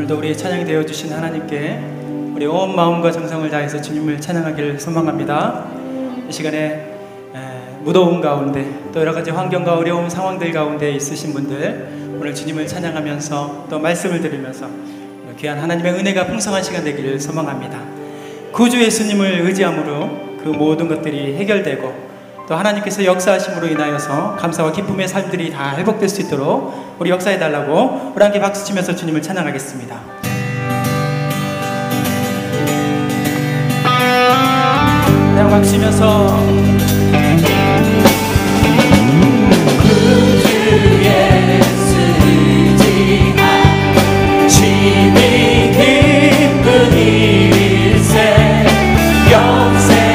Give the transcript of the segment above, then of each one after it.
오늘도 우리의 찬양이 되어주신 하나님께 우리 온 마음과 정성을 다해서 주님을 찬양하기를 소망합니다. 이 시간에 무더운 가운데 또 여러가지 환경과 어려운 상황들 가운데 있으신 분들, 오늘 주님을 찬양하면서 또 말씀을 들으면서 귀한 하나님의 은혜가 풍성한 시간 되기를 소망합니다. 구주 예수님을 의지함으로 그 모든 것들이 해결되고 또 하나님께서 역사하심으로 인하여서 감사와 기쁨의 삶들이 다 회복될 수 있도록 우리 역사해달라고 우리 함께 박수치면서 주님을 찬양하겠습니다. 그냥 박수치면서 구주 예수 의지한 심히 기쁜 일세 영생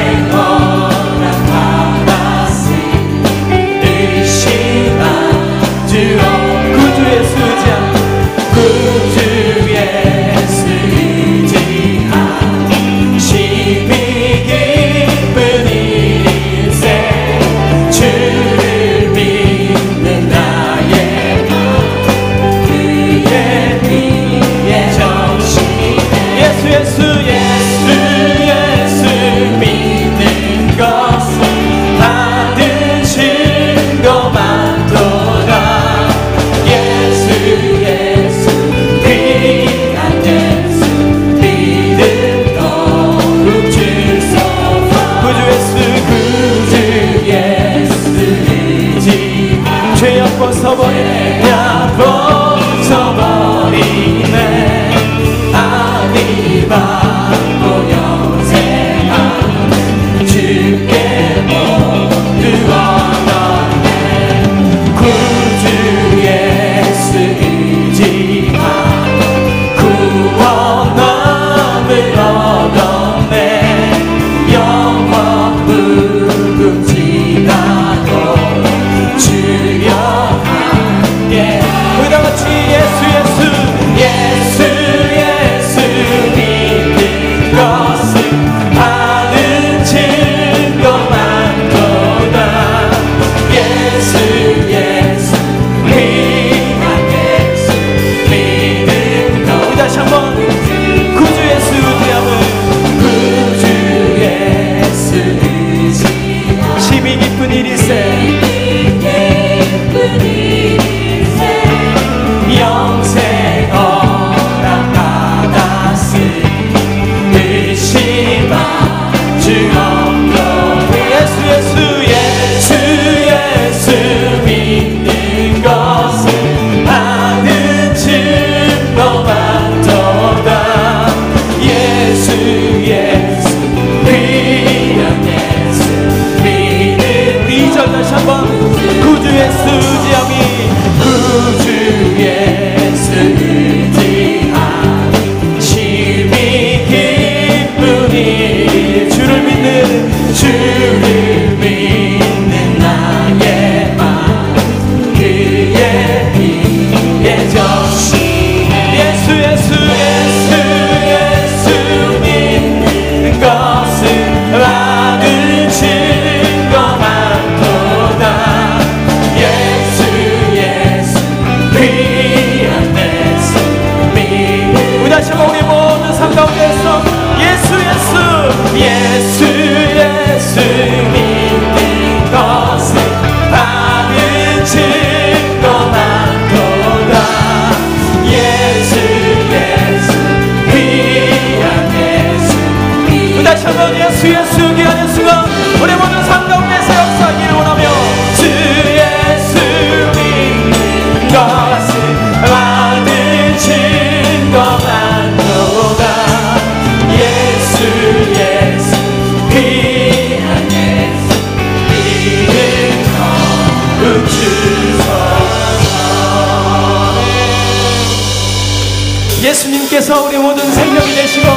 예수님께서 우리 모든 생명이 되시고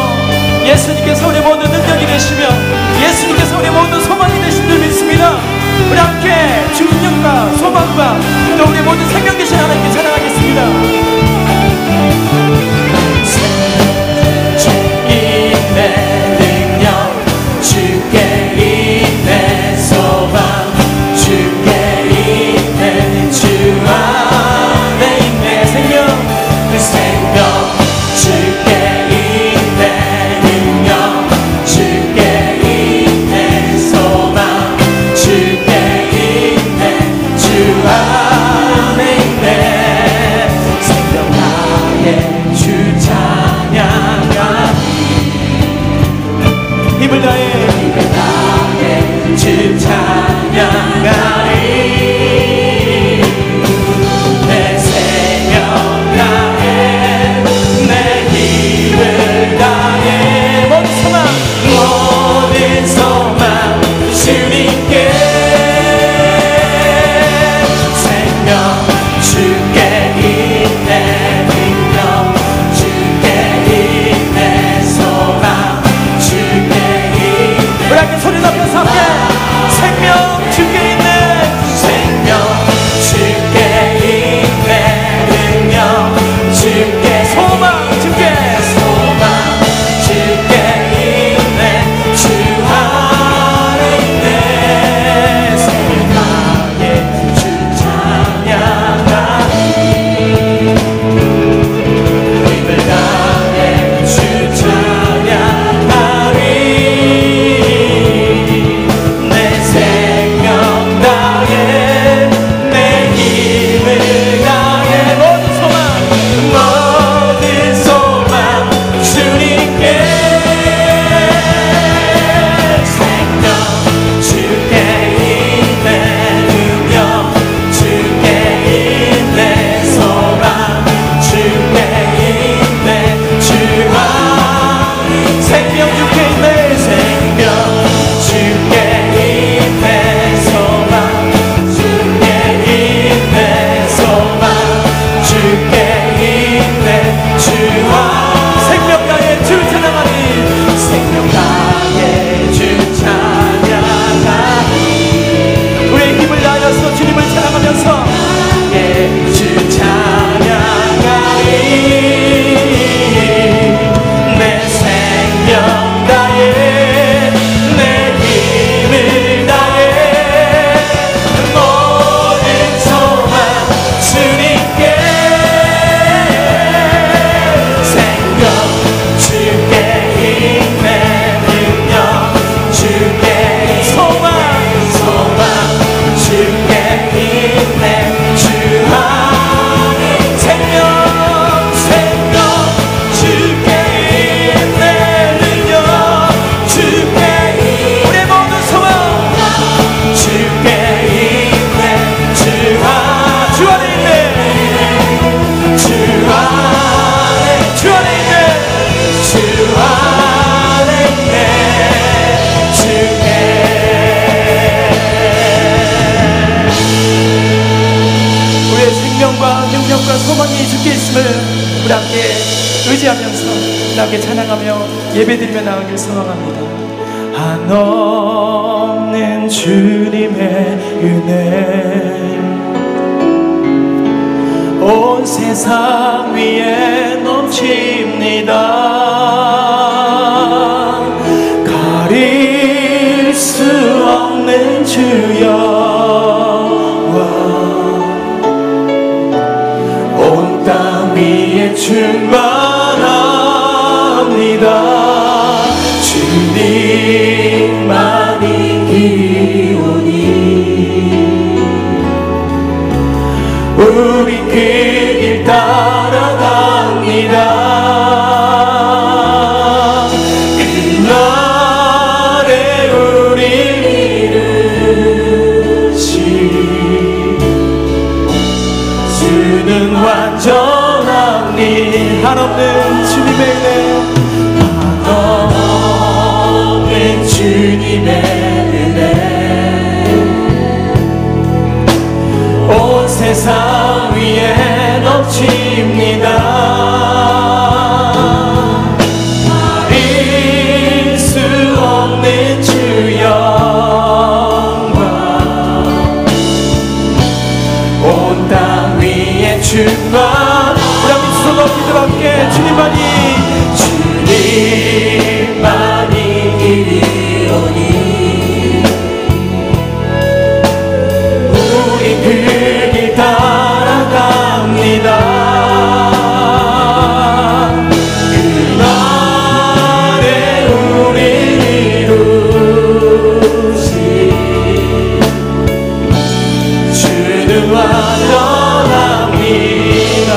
예수님께서 우리 모든 능력이 되시며 예수님께서 우리 모든 소망이 되신 줄 믿습니다. 우리 함께 주 능력과 소망과 또 우리 모든 생명 되신 하나님께 찬양하겠습니다. 주께 있네 능력, 주께 있네 소망, 주께 있네 주 안에 있네 생명, 그 생명 주 주 찬양하리 내 생명 다해 내 힘을 다해 모든 소망 주님께 생명 주께 있네 능력 주께 있네 소망 주께 있네 우리 함께 소리 높여서 함께 생명 주께 있네 생명 주께 있네 능력 주께 소망 주께 소망 주께 있네 주 안에 있네 생명 다해 주 찬양하리 힘을 다해 주 찬양하리 내 생명 다해 내 힘을 다해 모든 소망 주님께 생명 주께 있네 능력 주께 있네 소망 주께 있네 주 안에 생명 주께 있네 생명 주께 있네 소망 주께 있네 소망 주께 있네 주 안에 생명 다해 주 찬양하리 생명 다해 주 찬양하리 우리의 힘을 다하여서 주님을 찬양하면서 주 찬양하리 내 생명 다해 내 힘을 다해 모든 소망 주님께 생명 주께 있네 능력 주께 소망 주께 있네 주 안에 생명 주께 있네 능력 주께 있네 우리의 모든 소망 주께 있네 주 안에 있네 주 안에 주 안에 있네 주 안에 있네 주께 우리의 생명과 능력과 소망이 주께 있음을 우리 함께 의지하면서 우리 함께 찬양하며 예배드리며 나아가길 소망합니다. 한없는 주님의 은혜 온 세상 위에 넘칩니다. 가릴 수 없는 주여 온 땅 위에 충만합니다. 주님만이 기오니 우리 그 길 따라갑니다. 그날에 우리 이루시 주는 완전하니 한없는 주님의 은혜 한없는 주님의 은혜 온 세상 위에 넘칩니다. 가릴 수 없는 주 영광 온 땅 위에 충만 우리 함께 주소 높이들 함께 주님만이 이리오니 우리 그 길 따라갑니다. 그날에 우리 이루시 주는 완전합니다.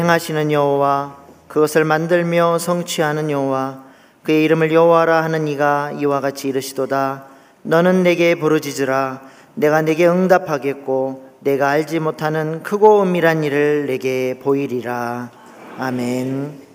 행하시는 여호와, 그것을 만들며 성취하는 여호와, 그의 이름을 여호와라 하는 이가 이와 같이 이르시도다. 너는 내게 부르짖으라. 내가 내게 응답하겠고 내가 알지 못하는 크고 은밀한 일을 내게 보이리라. 아멘.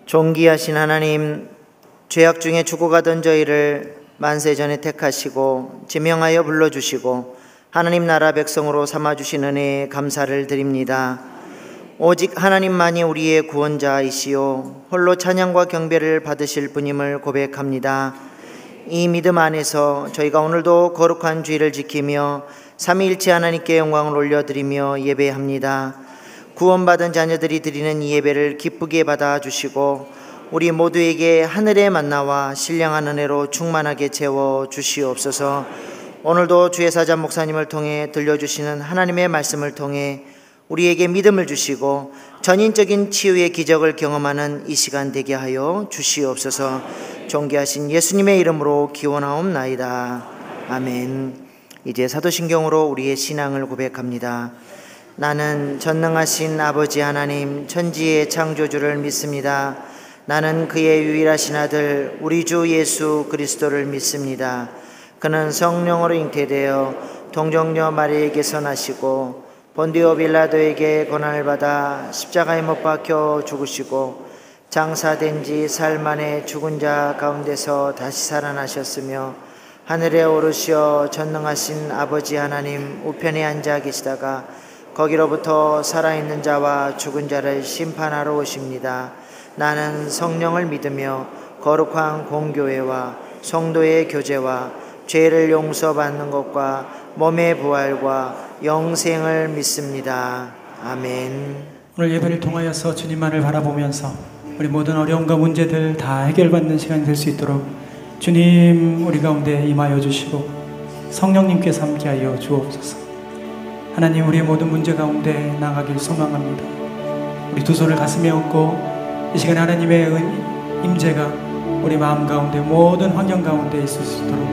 존귀하신 하나님, 죄악 중에 죽어가던 저희를 만세전에 택하시고 지명하여 불러주시고 하나님 나라 백성으로 삼아주신 은혜에 감사를 드립니다. 오직 하나님만이 우리의 구원자이시오 홀로 찬양과 경배를 받으실 분임을 고백합니다. 이 믿음 안에서 저희가 오늘도 거룩한 주의를 지키며 삼위일체 하나님께 영광을 올려드리며 예배합니다. 구원받은 자녀들이 드리는 이 예배를 기쁘게 받아주시고 우리 모두에게 하늘의 만나와 신령한 은혜로 충만하게 채워주시옵소서. 오늘도 주의 사자 목사님을 통해 들려주시는 하나님의 말씀을 통해 우리에게 믿음을 주시고 전인적인 치유의 기적을 경험하는 이 시간 되게 하여 주시옵소서. 존귀하신 예수님의 이름으로 기원하옵나이다. 아멘. 이제 사도신경으로 우리의 신앙을 고백합니다. 나는 전능하신 아버지 하나님 천지의 창조주를 믿습니다. 나는 그의 유일하신 아들 우리 주 예수 그리스도를 믿습니다. 그는 성령으로 잉태되어 동정녀 마리에게서 나시고 본디오 빌라도에게 고난을 받아 십자가에 못 박혀 죽으시고 장사된 지 사흘 만에 죽은 자 가운데서 다시 살아나셨으며 하늘에 오르시어 전능하신 아버지 하나님 우편에 앉아 계시다가 거기로부터 살아있는 자와 죽은 자를 심판하러 오십니다. 나는 성령을 믿으며 거룩한 공교회와 성도의 교제와 죄를 용서받는 것과 몸의 부활과 영생을 믿습니다. 아멘. 오늘 예배를 통하여서 주님만을 바라보면서 우리 모든 어려움과 문제들 다 해결받는 시간이 될 수 있도록 주님 우리 가운데 임하여 주시고 성령님께서 함께하여 주옵소서. 하나님, 우리의 모든 문제 가운데 나가길 소망합니다. 우리 두 손을 가슴에 얹고 이 시간에 하나님의 임재가 우리 마음 가운데 모든 환경 가운데 있을 수 있도록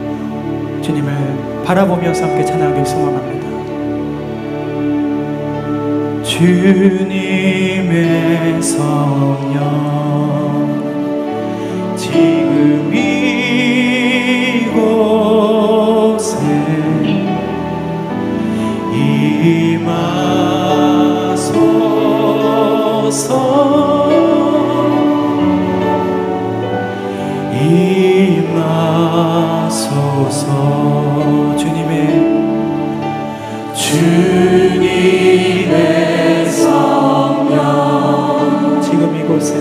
주님을 바라보면서 함께 찬양하길 소망합니다. 주님의 성령 지금 이곳에 임하소서. 임하소서. 주님의 성령 지금 이곳에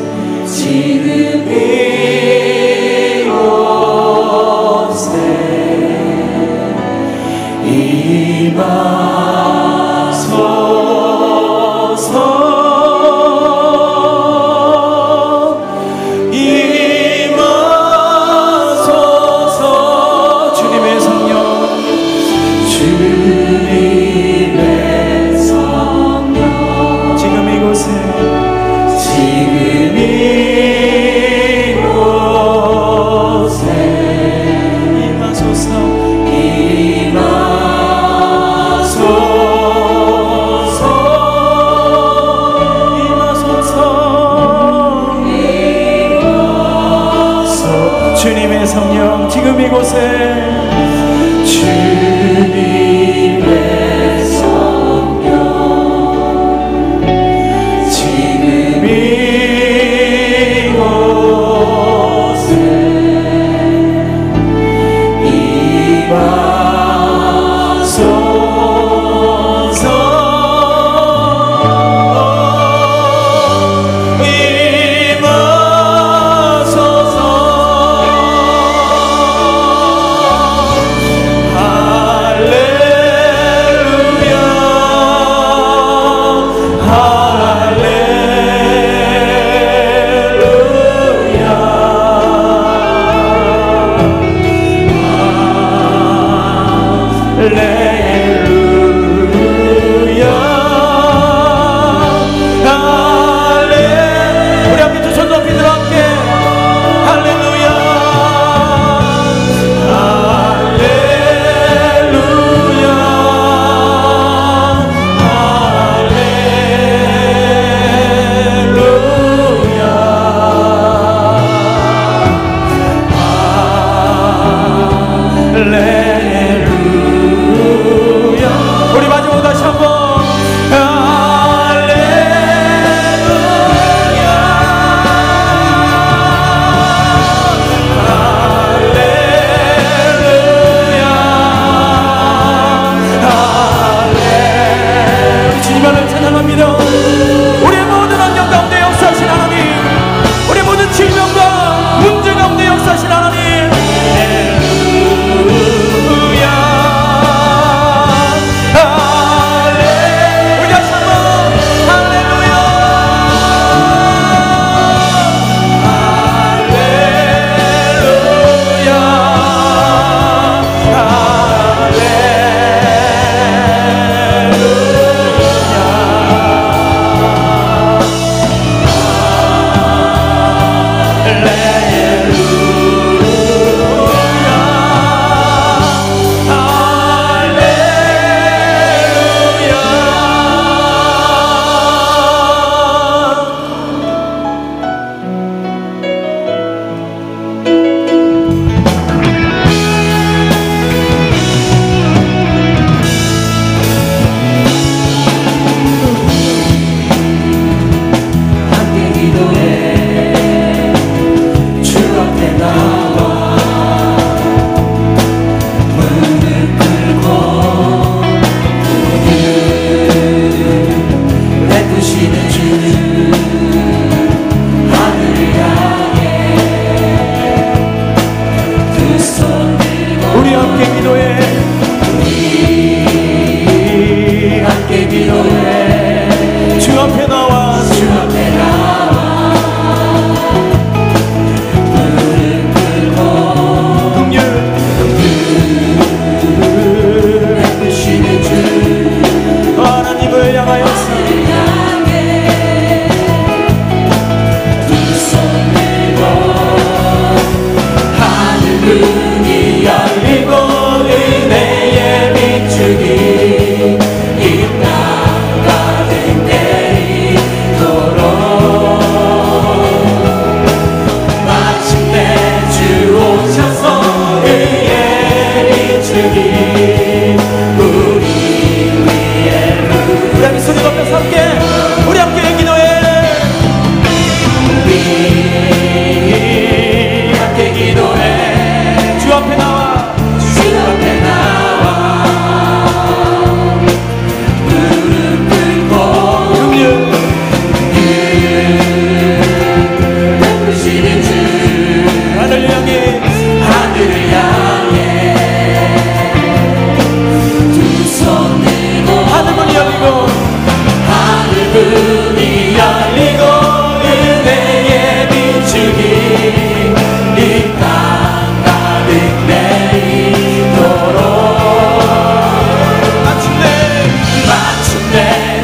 소리 높여서 함께 우리 함께 기도해. 우리 함께 기도해. 주 앞에 나와 주 앞에 나와 무릎 꿇고 긍휼 베푸시는 주 하늘을 향해 하늘을 향해 두 손 들고 하늘문이 열리고 하늘문이 열리고 은혜의 비추기 이 땅 가득 내리도록 마침내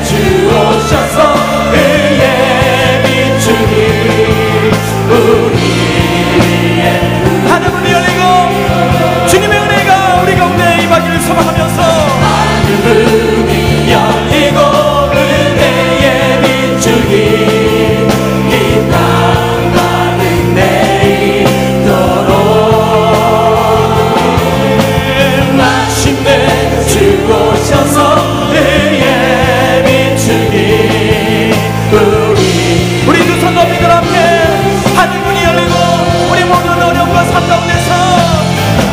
주 오셔서 의의 비추기 우리의 하늘문이 열리고 주님의 은혜가 우리 가운데 임하기를 소망하면서 하늘문이 열리고 은혜의 비추기 이 땅 가득 내리도록 마침내 주 오셔서 의의 비추기 우리 두 손 높이 들어 함께 하늘문이 열리고 우리 모든 어려움과 삶 가운데서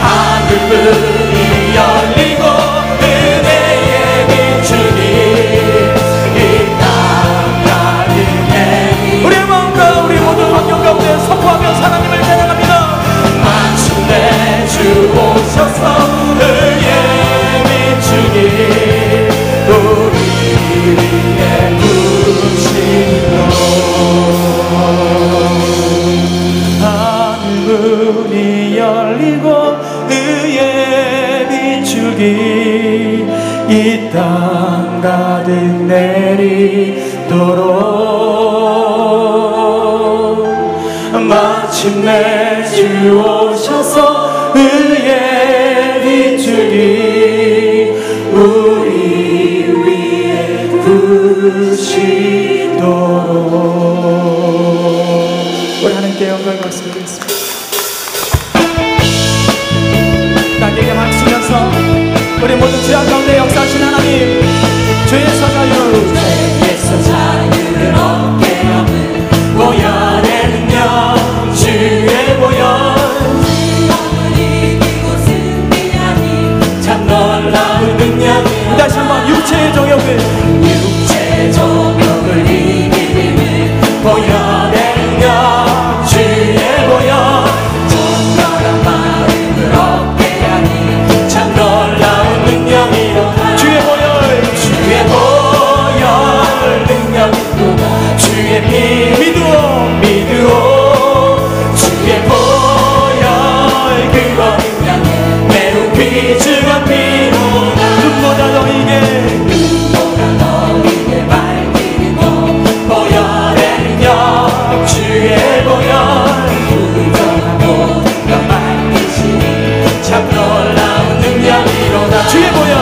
하늘문이 열리고 은혜의 비추기 이 땅 가득 내리 우리의 마음과 우리 모든 환경 가운데 선포하며 하나님을 찬양합니다. 마침내 주 오셔서 의의 비추기 우리의 구시로 하늘문이 열리고 의의 비추기 이 땅 가득 내리도록 마침내 주 오셔서 의의 비추기 우리 위에 부시도록 우리 하나님께 영광을 말씀드리겠습니다. 나에게 맡기면서 우리 모두 죄악 가운데 역사하신 하나님 죄에서 자유 죄에서 자유를 얻게 하는 보혈의 능력 주의 보혈 지옥을 이기고 승리하니 참 놀라운 능력이 다시 한번 육체의 정욕을 육체의 정욕을 이기는 보혈의 능력 주의 보혈 정결한 마음을 얻게 하니 참 놀라운 능력이로다 주의 보혈 주의 능력이로다 주의 피 믿으오 주의 보혈 그거 능력이 매우 귀중한 피로다 눈보다 너에게 밝히는 것 보혈의 능력 주의 보혈 부정하고 넌 밝히시니 참 놀라운 능력이로다 주의 보혈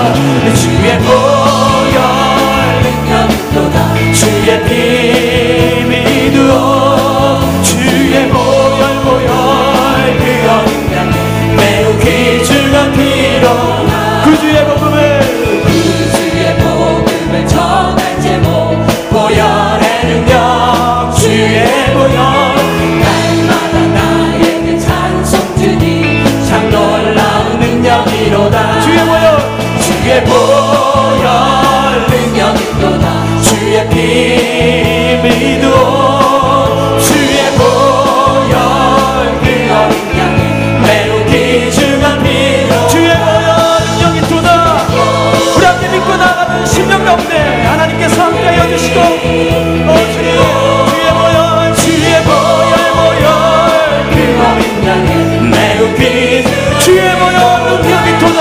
능력이로다 주의 피 믿으오 주의 보혈 그거 능력이 매우 귀중한 피로다 그 주의 복음을 주의 복음을 전할 제목 보혈의 능력 주의 보혈 날마다 나에게 찬송 주니 참 놀라운 능력이로다 주의 보혈 주의 보혈 능력이로다 주의 피 믿으오 주의 보혈 그거 능력이 매우 귀중한 피로 주의 보혈 능력이 도다. 우리 함께 믿고 나아가는 심령 가운데 하나님께서 함께하여 주시고 주님 주의 보혈 그거 능력이 매우 귀중한 주의 보혈 능력이 도다.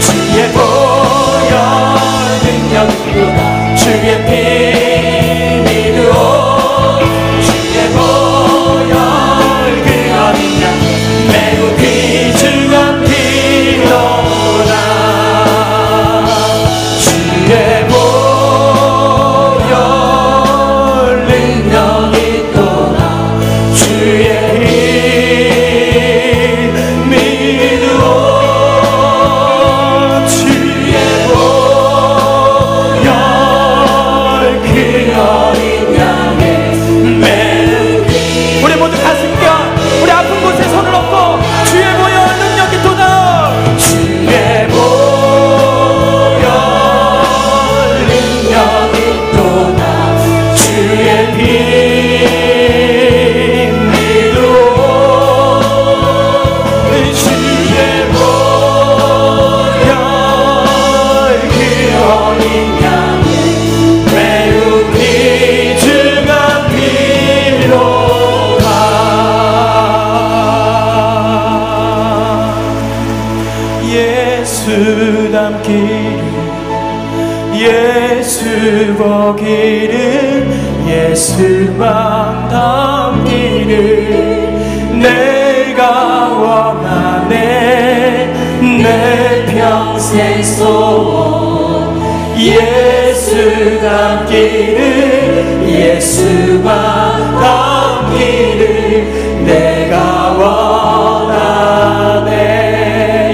주의 보혈 능력이로다 주의 피 보기를 예수만 담기를 내가 원하네. 내 평생 소원 예수 담기를 예수만 담기를 내가 원하네.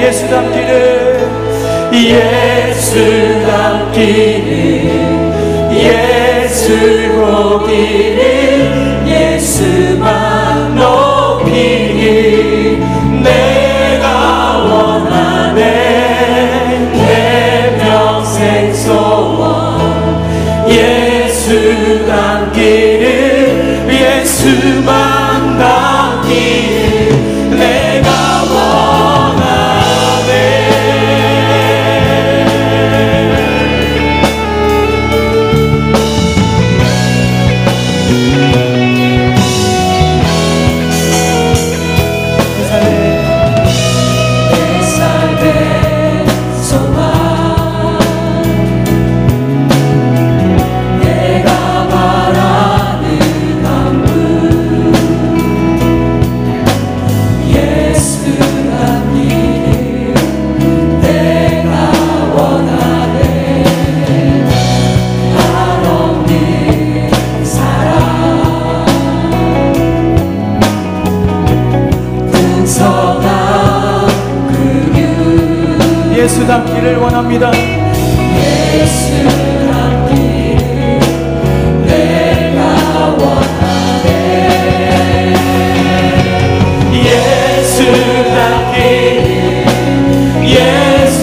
예수 담기를 예수 담기를 예수 보기를 예수만 높이길 내가 원하네. 내 평생 소원 예수 담기를 예수만 담기를 내가 예수 담기를 원합니다. 예수 담기를 내가 원하네. 예수 담기를 예수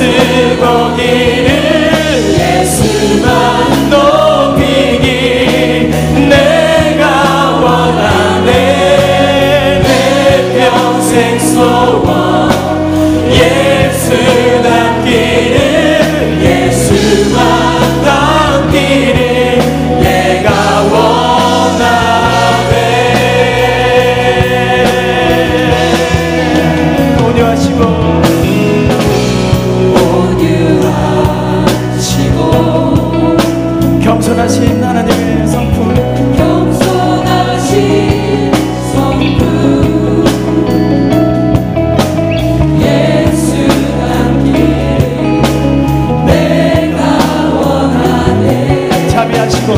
보기를 예수만 높이길 내가 원하네. 내 평생 소원 예수 담기를 예수만 담기를 내가 원하네. 온유하시고 겸손하신 하나님의 성품 겸손하신 성품 자비하시고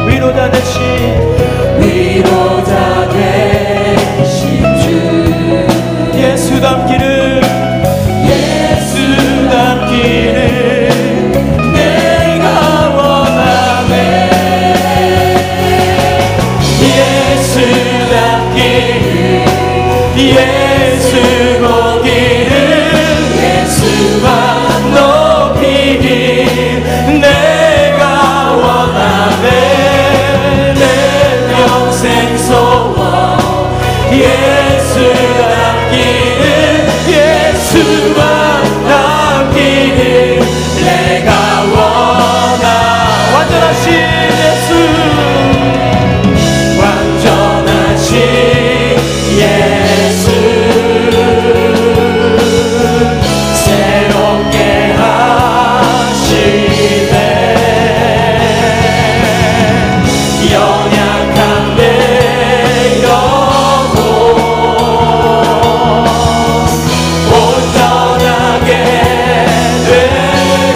위로자 되신 주 예수 담기를 예수 담기를 내가 원하네. 예수 담기를 예수 보기를 예수만 높이길 내가 원하네. 내 평생 소원 예수 담기를 예수만 담기를 내가 원하. 완전하신 예수 완전하신 예수 새롭게 하시네. 연약한 내 영혼 온전하게 돼.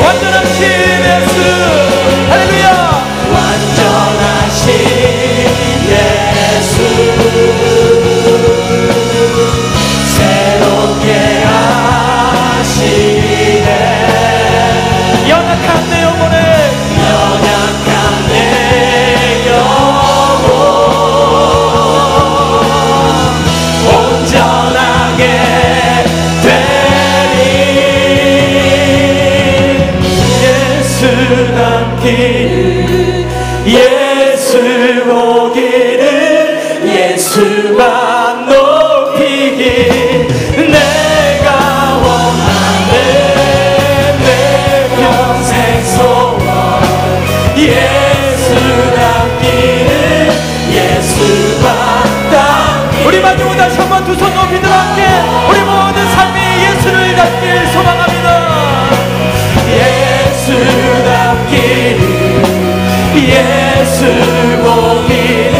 완전하신 예수 할렐루야. 완전하신 예수 새롭게 하시네. 연약한 내 영혼에 연약한 내 영혼 온전하게 되리. 예수 담기를 예수 보기를 예수만 높이길 내가 원하네. 내 평생 소원 예수 담기를 예수만 담기를. 우리 마지막 다시 한번 두 손 높이 들어 함께 우리 모든 삶이 예수를 닮길 소망합니다. 예수 보기를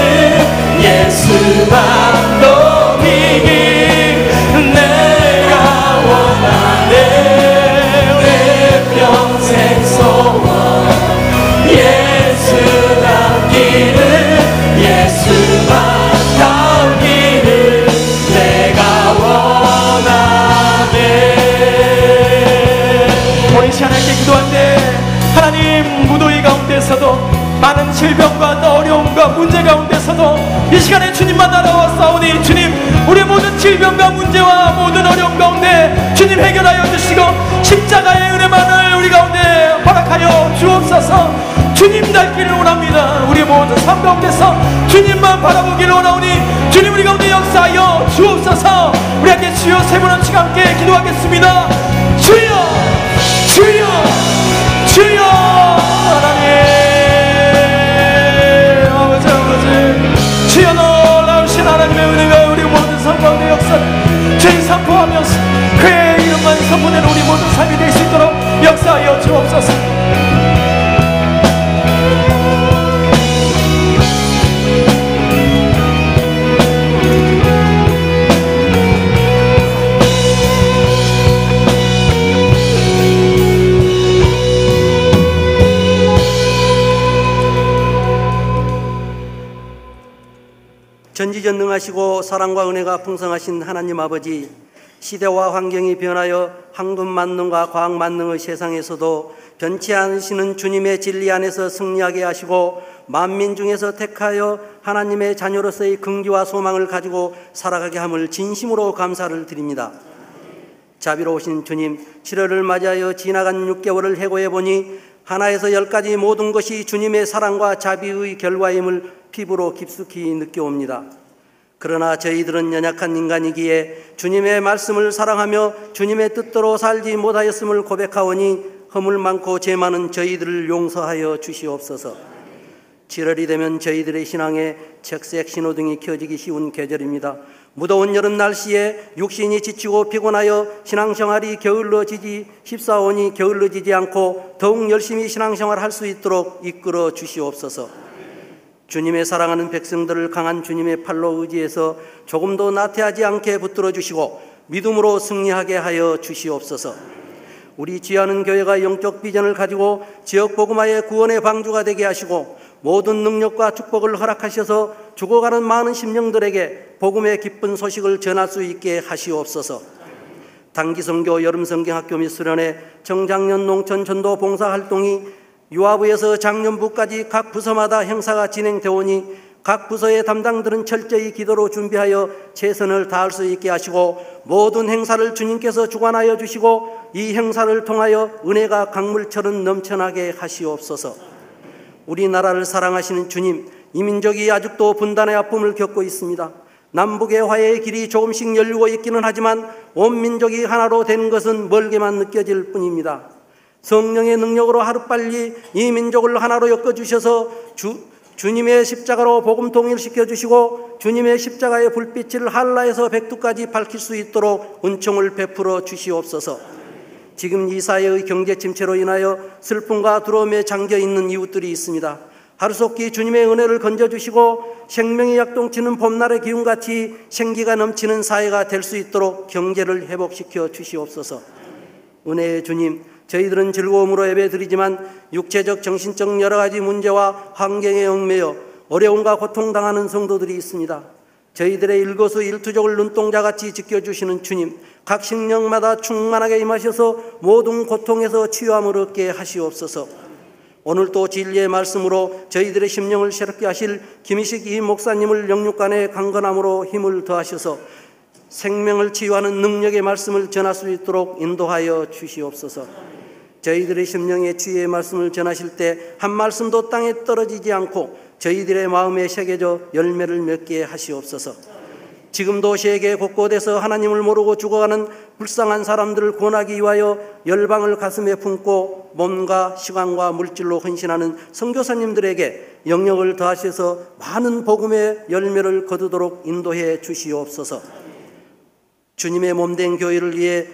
예수만 높이길 내가 원하네. 내 평생 소원 예수 닮기를 예수만 닮기를 내가 원하네. 우리 시간하게 기도한데 하나님, 무더위 가운데서도 많은 질병과 또 어려움과 문제 가운데서도 이 시간에 주님만 알아왔사오니 주님, 우리 모든 질병과 문제와 모든 어려움 가운데 주님 해결하여 주시고 십자가의 은혜만을 우리 가운데 허락하여 주옵소서. 주님 닮기를 원합니다. 우리 모든 삶 가운데서 주님만 바라보기를 원하오니 주님 우리 가운데 역사하여 주옵소서. 우리 함께 주여 세 번 원칙 함께 기도하겠습니다. 주여 주여 주여. 하나님 아버지 주여, 놀라우신 하나님의 은혜가 우리 모든 삶 가운데 역사를 주님 선포하면서 그의 이름만 선포되는 우리 모든 삶이 될 수 있도록 역사하여 주옵소서. 전지전능하시고 사랑과 은혜가 풍성하신 하나님 아버지, 시대와 환경이 변하여 황금 만능과 과학 만능의 세상에서도 변치 않으시는 주님의 진리 안에서 승리하게 하시고 만민 중에서 택하여 하나님의 자녀로서의 긍지와 소망을 가지고 살아가게 함을 진심으로 감사를 드립니다. 자비로우신 주님, 7월을 맞이하여 지나간 6개월을 해고해 보니 하나에서 10까지 모든 것이 주님의 사랑과 자비의 결과임을 피부로 깊숙이 느껴옵니다. 그러나 저희들은 연약한 인간이기에 주님의 말씀을 사랑하며 주님의 뜻대로 살지 못하였음을 고백하오니 허물 많고 죄 많은 저희들을 용서하여 주시옵소서. 7월이 되면 저희들의 신앙에 색색 신호등이 켜지기 쉬운 계절입니다. 무더운 여름 날씨에 육신이 지치고 피곤하여 신앙생활이 게을러지지 십사오니 게을러지지 않고 더욱 열심히 신앙생활을 할 수 있도록 이끌어 주시옵소서. 주님의 사랑하는 백성들을 강한 주님의 팔로 의지해서 조금도 나태하지 않게 붙들어 주시고 믿음으로 승리하게 하여 주시옵소서. 우리 지하는 교회가 영적 비전을 가지고 지역 복음화의 구원의 방주가 되게 하시고 모든 능력과 축복을 허락하셔서 죽어가는 많은 심령들에게 복음의 기쁜 소식을 전할 수 있게 하시옵소서. 단기선교, 여름성경학교 및 수련회, 청장년 농촌 전도 봉사활동이 유아부에서 장년부까지 각 부서마다 행사가 진행되오니 각 부서의 담당들은 철저히 기도로 준비하여 최선을 다할 수 있게 하시고 모든 행사를 주님께서 주관하여 주시고 이 행사를 통하여 은혜가 강물처럼 넘쳐나게 하시옵소서. 우리나라를 사랑하시는 주님, 이 민족이 아직도 분단의 아픔을 겪고 있습니다. 남북의 화해의 길이 조금씩 열리고 있기는 하지만 온 민족이 하나로 되는 것은 멀게만 느껴질 뿐입니다. 성령의 능력으로 하루빨리 이 민족을 하나로 엮어주셔서 주님의 십자가로 복음 통일시켜 주시고 주님의 십자가의 불빛을 한라에서 백두까지 밝힐 수 있도록 은총을 베풀어 주시옵소서. 지금 이 사회의 경제 침체로 인하여 슬픔과 두려움에 잠겨있는 이웃들이 있습니다. 하루속히 주님의 은혜를 건져주시고 생명이 약동치는 봄날의 기운같이 생기가 넘치는 사회가 될 수 있도록 경제를 회복시켜 주시옵소서. 은혜의 주님, 저희들은 즐거움으로 예배드리지만 육체적 정신적 여러 가지 문제와 환경에 얽매여 어려움과 고통당하는 성도들이 있습니다. 저희들의 일거수일투족을 눈동자같이 지켜주시는 주님, 각 심령마다 충만하게 임하셔서 모든 고통에서 치유함을 얻게 하시옵소서. 오늘도 진리의 말씀으로 저희들의 심령을 새롭게 하실 김희식 이 목사님을 영육간의 강건함으로 힘을 더하셔서 생명을 치유하는 능력의 말씀을 전할 수 있도록 인도하여 주시옵소서. 저희들의 심령에 치유의 말씀을 전하실 때 한 말씀도 땅에 떨어지지 않고 저희들의 마음에 새겨져 열매를 맺게 하시옵소서. 지금도 세계 곳곳에서 하나님을 모르고 죽어가는 불쌍한 사람들을 구원하기 위하여 열방을 가슴에 품고 몸과 시간과 물질로 헌신하는 선교사님들에게 영역을 더하셔서 많은 복음의 열매를 거두도록 인도해 주시옵소서. 주님의 몸된 교회를 위해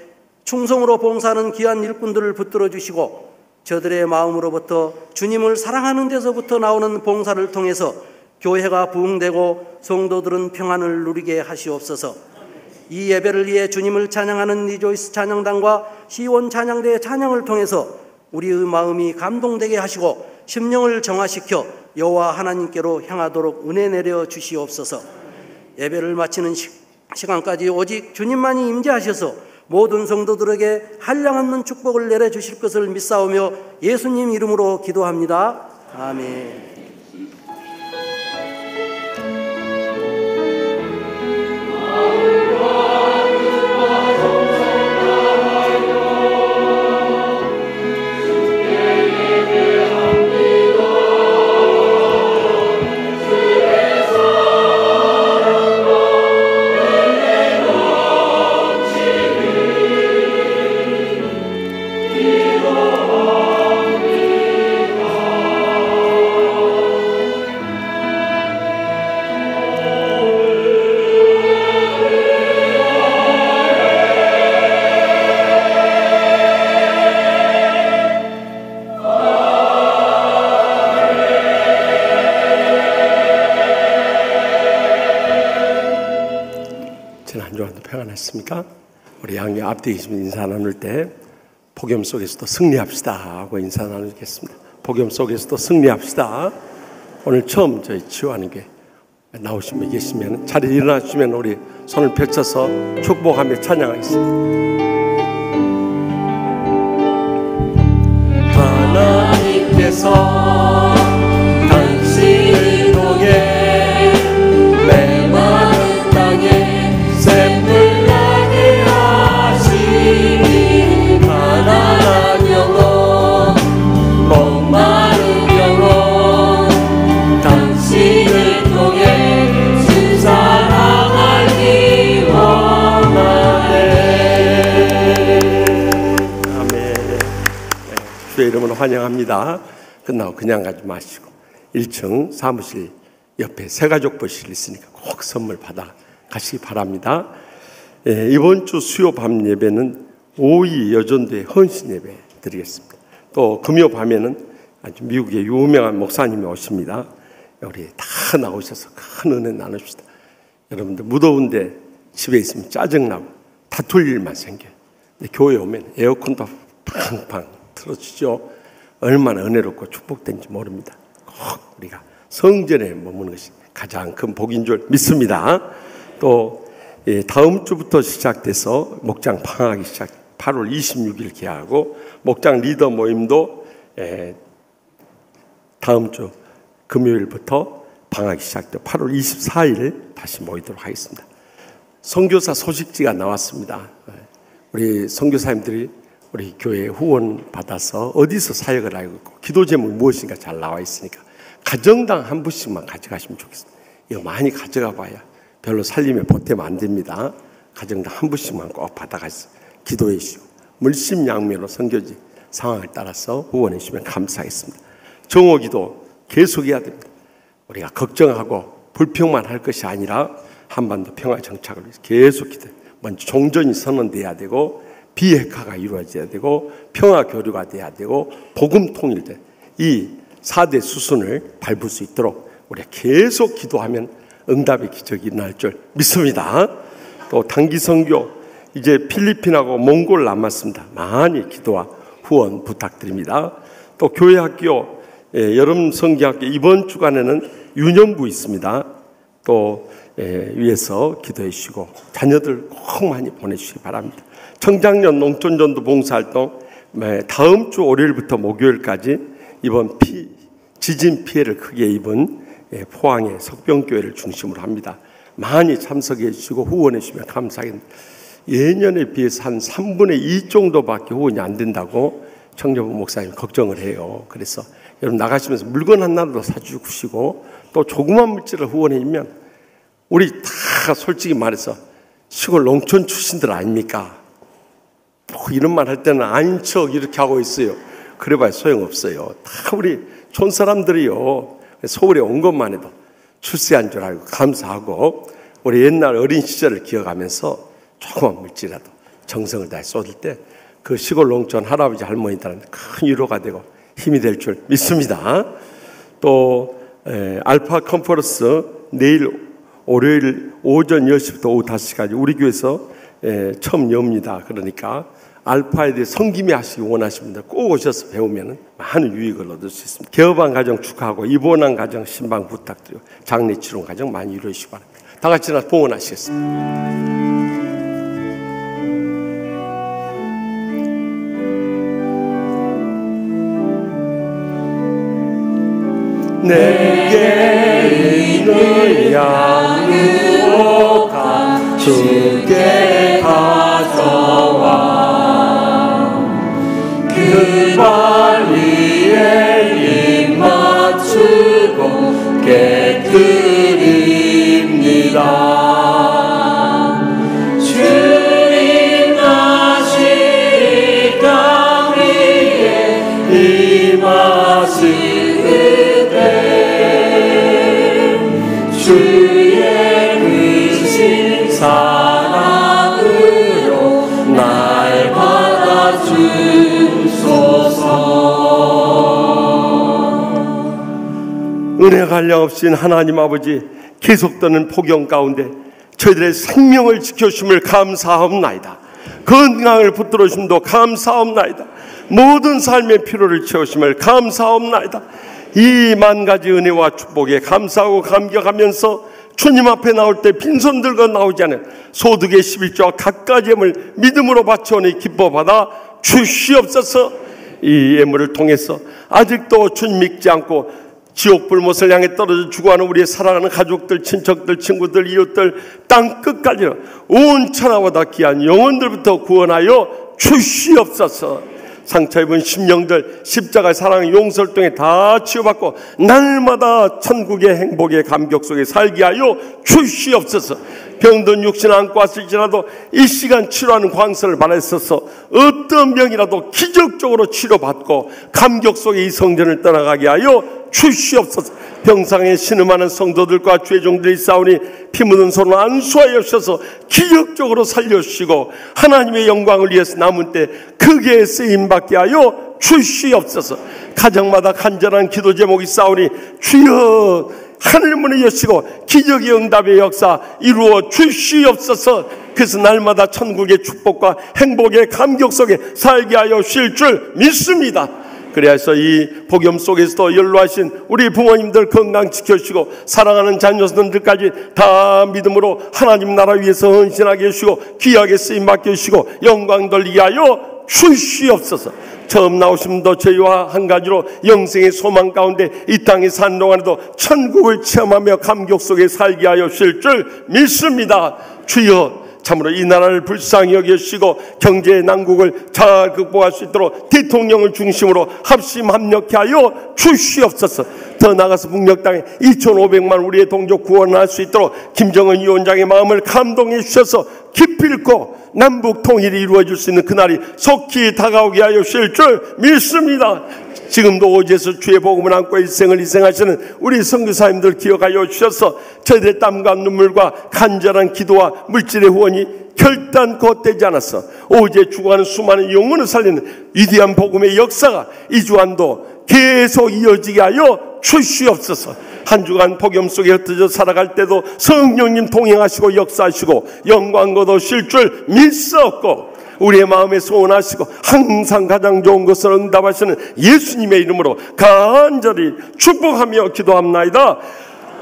충성으로 봉사하는 귀한 일꾼들을 붙들어 주시고 저들의 마음으로부터 주님을 사랑하는 데서부터 나오는 봉사를 통해서 교회가 부흥되고 성도들은 평안을 누리게 하시옵소서. 이 예배를 위해 주님을 찬양하는 리조이스 찬양단과 시온 찬양대의 찬양을 통해서 우리의 마음이 감동되게 하시고 심령을 정화시켜 여호와 하나님께로 향하도록 은혜 내려 주시옵소서. 예배를 마치는 시간까지 오직 주님만이 임재하셔서 모든 성도들에게 한량없는 축복을 내려주실 것을 믿사오며 예수님 이름으로 기도합니다. 아멘. 평안했습니까? 우리 양녀 앞뒤에 계시면 인사 나눌 때 복음 속에서도 승리합시다 하고 인사 나누겠습니다. 복음 속에서도 승리합시다. 오늘 처음 저희 치유하는 게 나오신 분 계시면 자리에 일어나 주시면 우리 손을 펼쳐서 축복하며 찬양하겠습니다. 하나님께서 당신을 통해 메마른 땅에 샘물 나게 하시니 가난한 영혼 목마른 영혼 당신을 통해 사랑하기 원하네. 아멘. 주의 이름으로 환영합니다. 끝나고 그냥 가지 마시고 1층 사무실 옆에 새가족부실 있으니까 꼭 선물 받아 가시기 바랍니다. 이번 주 수요 밤 예배는 5.2 여전도의 헌신 예배 드리겠습니다. 또 금요 밤에는 아주 미국의 유명한 목사님이 오십니다. 우리 다 나오셔서 큰 은혜 나눕시다. 여러분들 무더운데 집에 있으면 짜증나고 다툴 일만 생겨요. 근데 교회 오면 에어컨도 팡팡 틀어주죠. 얼마나 은혜롭고 축복된지 모릅니다. 꼭 우리가 성전에 머무는 것이 가장 큰 복인 줄 믿습니다. 또 다음 주부터 시작돼서 목장 방학이 시작 8월 26일 개하고 목장 리더 모임도 다음 주 금요일부터 방학이 시작돼 8월 24일 다시 모이도록 하겠습니다. 선교사 소식지가 나왔습니다. 우리 선교사님들이 우리 교회 후원 받아서 어디서 사역을 하고 있고 기도 제목 무엇인가 잘 나와 있으니까 가정당 한 분씩만 가져가시면 좋겠습니다. 이거 많이 가져가 봐야 별로 살림에 보태면 안 됩니다. 가정당 한 분씩만 꼭 받아가서 기도해 주시고 물심양면으로 선교지 상황을 따라서 후원해 주시면 감사하겠습니다. 정오기도 계속해야 됩니다. 우리가 걱정하고 불평만 할 것이 아니라 한반도 평화 정착을 위해서 계속 기도해. 먼저 종전이 선언돼야 되고 비핵화가 이루어져야 되고 평화 교류가 돼야 되고 복음 통일돼 이 4대 수순을 밟을 수 있도록 우리가 계속 기도하면 응답의 기적이 일어날 줄 믿습니다. 또 단기 선교 이제 필리핀하고 몽골 남았습니다. 많이 기도와 후원 부탁드립니다. 또 교회 학교 여름 성경학교 이번 주간에는 유년부 있습니다. 또 위에서 기도해 주시고 자녀들 꼭 많이 보내주시기 바랍니다. 청장년 농촌전도 봉사활동 다음 주 월요일부터 목요일까지 이번 지진 피해를 크게 입은 포항의 석병교회를 중심으로 합니다. 많이 참석해 주시고 후원해 주시면 감사하겠습니다. 예년에 비해서 한 3분의 2 정도밖에 후원이 안 된다고 청년부 목사님 걱정을 해요. 그래서 여러분 나가시면서 물건 하나라도 사주시고 또 조그만 물질을 후원해 주면 우리 다 솔직히 말해서 시골 농촌 출신들 아닙니까? 뭐 이런 말 할 때는 아닌 척 이렇게 하고 있어요. 그래봐야 소용없어요. 다 우리 촌 사람들이요. 서울에 온 것만 해도 출세한 줄 알고 감사하고 우리 옛날 어린 시절을 기억하면서 조그만 물질이라도 정성을 다해 쏟을 때 그 시골 농촌 할아버지 할머니들한테 큰 위로가 되고 힘이 될 줄 믿습니다. 또 알파 컨퍼런스 내일 월요일 오전 10시부터 오후 5시까지 우리 교회에서 처음 엽니다. 그러니까 알파에 대해 성김에 하시기 원하시는 분들 꼭 오셔서 배우면 많은 유익을 얻을 수 있습니다. 개업한 가정 축하하고 입원한 가정 신방 부탁드리고 장례 치료 가정 많이 이루어주시기 바랍니다. 다 같이 나서 봉헌하시겠습니다. 내게 있는 양으로 주께 가져와 그 발 위에 입 맞추고 깨뜨립니다. 주님 나시 땅 위에 임하시 주의 크신 사랑으로 날 받아주소서. 은혜가 한량없인 하나님 아버지, 계속되는 폭염 가운데 저희들의 생명을 지켜주심을 감사하옵나이다. 건강을 붙들어 주심도 감사하옵나이다. 모든 삶의 필요를 채우심을 감사하옵나이다. 이 만가지 은혜와 축복에 감사하고 감격하면서 주님 앞에 나올 때 빈손 들고 나오지 않은 소득의 11조와 갖가지 예물 믿음으로 바쳐오니 기뻐 받아 주시옵소서. 이 예물을 통해서 아직도 주님 믿지 않고 지옥 불못을 향해 떨어져 죽어가는 우리의 사랑하는 가족들, 친척들, 친구들, 이웃들 땅 끝까지 온 천하보다 귀한 영혼들부터 구원하여 주시옵소서. 상처 입은 심령들 십자가의 사랑의 용서를 통해 다 치유받고 날마다 천국의 행복의 감격 속에 살게 하여 주시옵소서. 병든 육신 안고 왔을지라도 이 시간 치료하는 광선을 받았어서 어떤 병이라도 기적적으로 치료받고 감격 속에 이 성전을 떠나가게 하여 주시옵소서. 병상에 신음하는 성도들과 주의 종들이 싸우니 피 묻은 손을 안수하여 주셔서 기적적으로 살려주시고 하나님의 영광을 위해서 남은 때 크게 쓰임받게 하여 주시옵소서. 가정마다 간절한 기도 제목이 싸우니 주여 하늘문을 여시고 기적의 응답의 역사 이루어 주시옵소서. 그래서 날마다 천국의 축복과 행복의 감격 속에 살게 하여 주실 줄 믿습니다. 그래서 이 복염 속에서도 연로하신 우리 부모님들 건강 지켜주시고 사랑하는 자녀들까지 다 믿음으로 하나님 나라 위해서 헌신하게 해주시고 귀하게 쓰임 맡겨주시고 영광 돌리게 하여 주시옵소서. 처음 나오신 분도 저희와 한 가지로 영생의 소망 가운데 이 땅에 사는 동안에도 천국을 체험하며 감격 속에 살게 하여 주실 줄 믿습니다. 주여 참으로 이 나라를 불쌍히 여겨주시고 경제의 난국을 잘 극복할 수 있도록 대통령을 중심으로 합심 합력케 하여 주시옵소서. 더 나아가서 북녘 땅에 2,500만 우리의 동족 구원할 수 있도록 김정은 위원장의 마음을 감동해 주셔서 기필코 남북 통일이 이루어질 수 있는 그날이 속히 다가오게 하여 주실 줄 믿습니다. 지금도 오지에서 주의 복음을 안고 일생을 희생하시는 우리 선교사님들 기억하여 주셔서 저희들의 땀과 눈물과 간절한 기도와 물질의 후원이 결단코 헛되지 않았어 오지에 죽어가는 수많은 영혼을 살리는 위대한 복음의 역사가 이 주간도 계속 이어지게 하여 주시옵소서. 한 주간 폭염 속에 흩어져 살아갈 때도 성령님 동행하시고 역사하시고 영광 거두실 줄 믿사옵고 우리의 마음에 소원하시고 항상 가장 좋은 것을 응답하시는 예수님의 이름으로 간절히 축복하며 기도합나이다.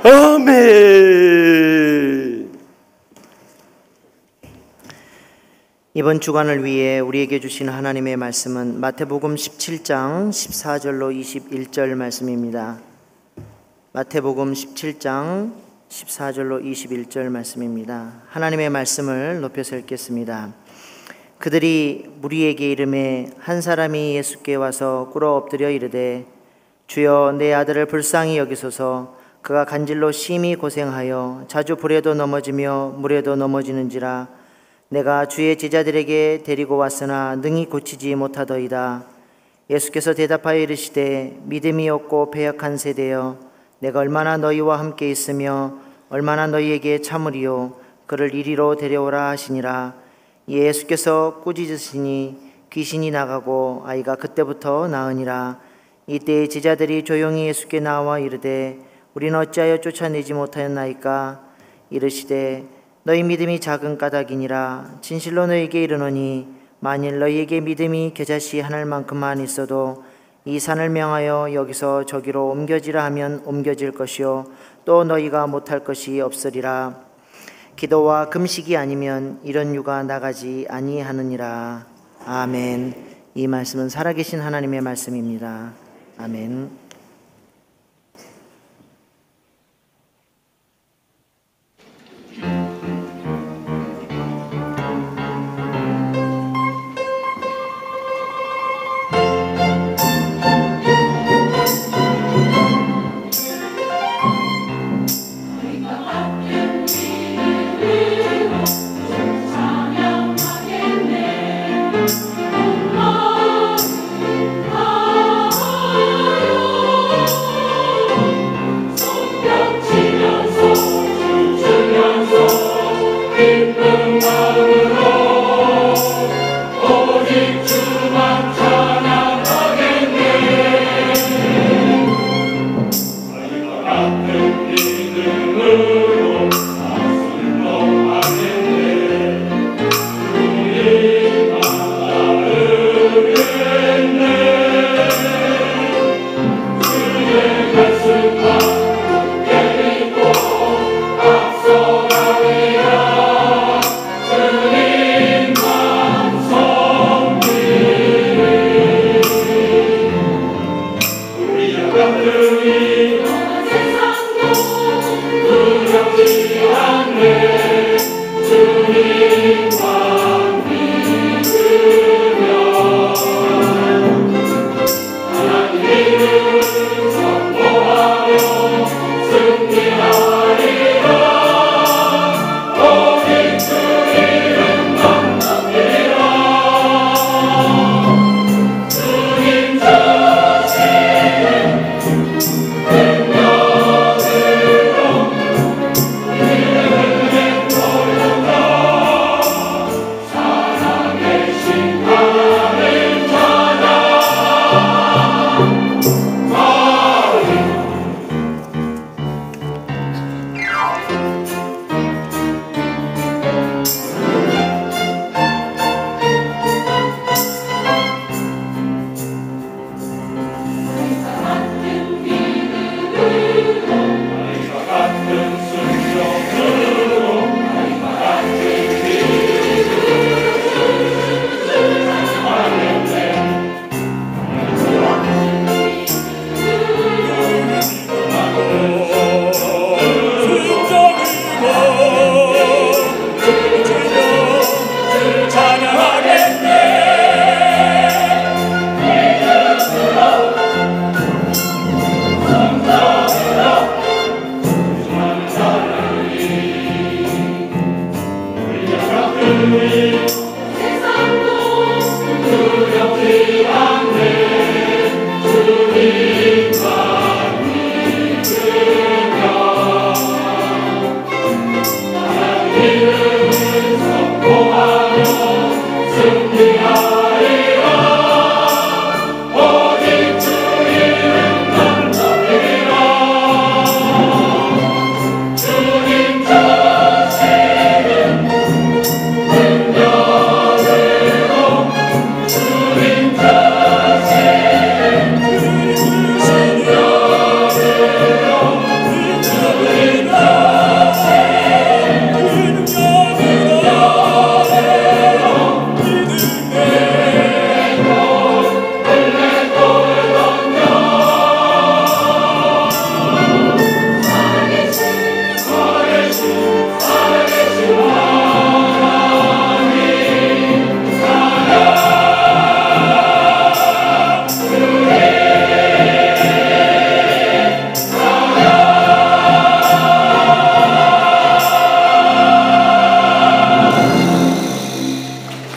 아멘. 이번 주간을 위해 우리에게 주신 하나님의 말씀은 마태복음 17장 14절로 21절 말씀입니다. 마태복음 17장 14절로 21절 말씀입니다. 하나님의 말씀을 높여서 읽겠습니다. 그들이 무리에게 이르매 한 사람이 예수께 와서 꿇어 엎드려 이르되 주여 내 아들을 불쌍히 여기소서. 그가 간질로 심히 고생하여 자주 불에도 넘어지며 물에도 넘어지는지라. 내가 주의 제자들에게 데리고 왔으나 능히 고치지 못하더이다. 예수께서 대답하여 이르시되 믿음이 없고 배역한 세대여, 내가 얼마나 너희와 함께 있으며 얼마나 너희에게 참으리요. 그를 이리로 데려오라 하시니라. 예수께서 꾸짖으시니 귀신이 나가고 아이가 그때부터 나으니라. 이때 제자들이 조용히 예수께 나와 이르되 우리는 어찌하여 쫓아내지 못하였나이까? 이르시되 너희 믿음이 작은 까닭이니라. 진실로 너희에게 이르노니 만일 너희에게 믿음이 겨자씨 하늘만큼만 있어도 이 산을 명하여 여기서 저기로 옮겨지라 하면 옮겨질 것이요 또 너희가 못할 것이 없으리라. 기도와 금식이 아니면 이런 유가 나가지 아니하느니라. 아멘. 이 말씀은 살아계신 하나님의 말씀입니다. 아멘.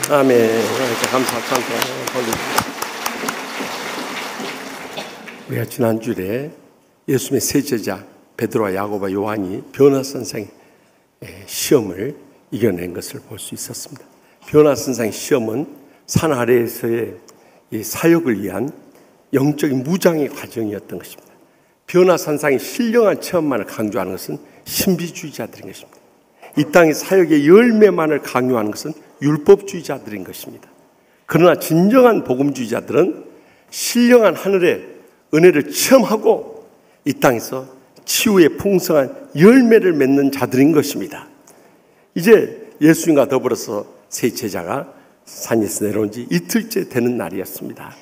아멘. 이렇게 감사 찬송 돌립니다. 우리가 지난주에 예수님의 세 제자 베드로와 야고보와 요한이 변화선상의 시험을 이겨낸 것을 볼 수 있었습니다. 변화선상의 시험은 산 아래에서의 이 사역을 위한 영적인 무장의 과정이었던 것입니다. 변화산상의 신령한 체험만을 강조하는 것은 신비주의자들인 것입니다. 이 땅의 사역의 열매만을 강요하는 것은 율법주의자들인 것입니다. 그러나 진정한 복음주의자들은 신령한 하늘의 은혜를 체험하고 이 땅에서 치유의 풍성한 열매를 맺는 자들인 것입니다. 이제 예수님과 더불어서 세 제자가 산에서 내려온 지 이틀째 되는 날이었습니다.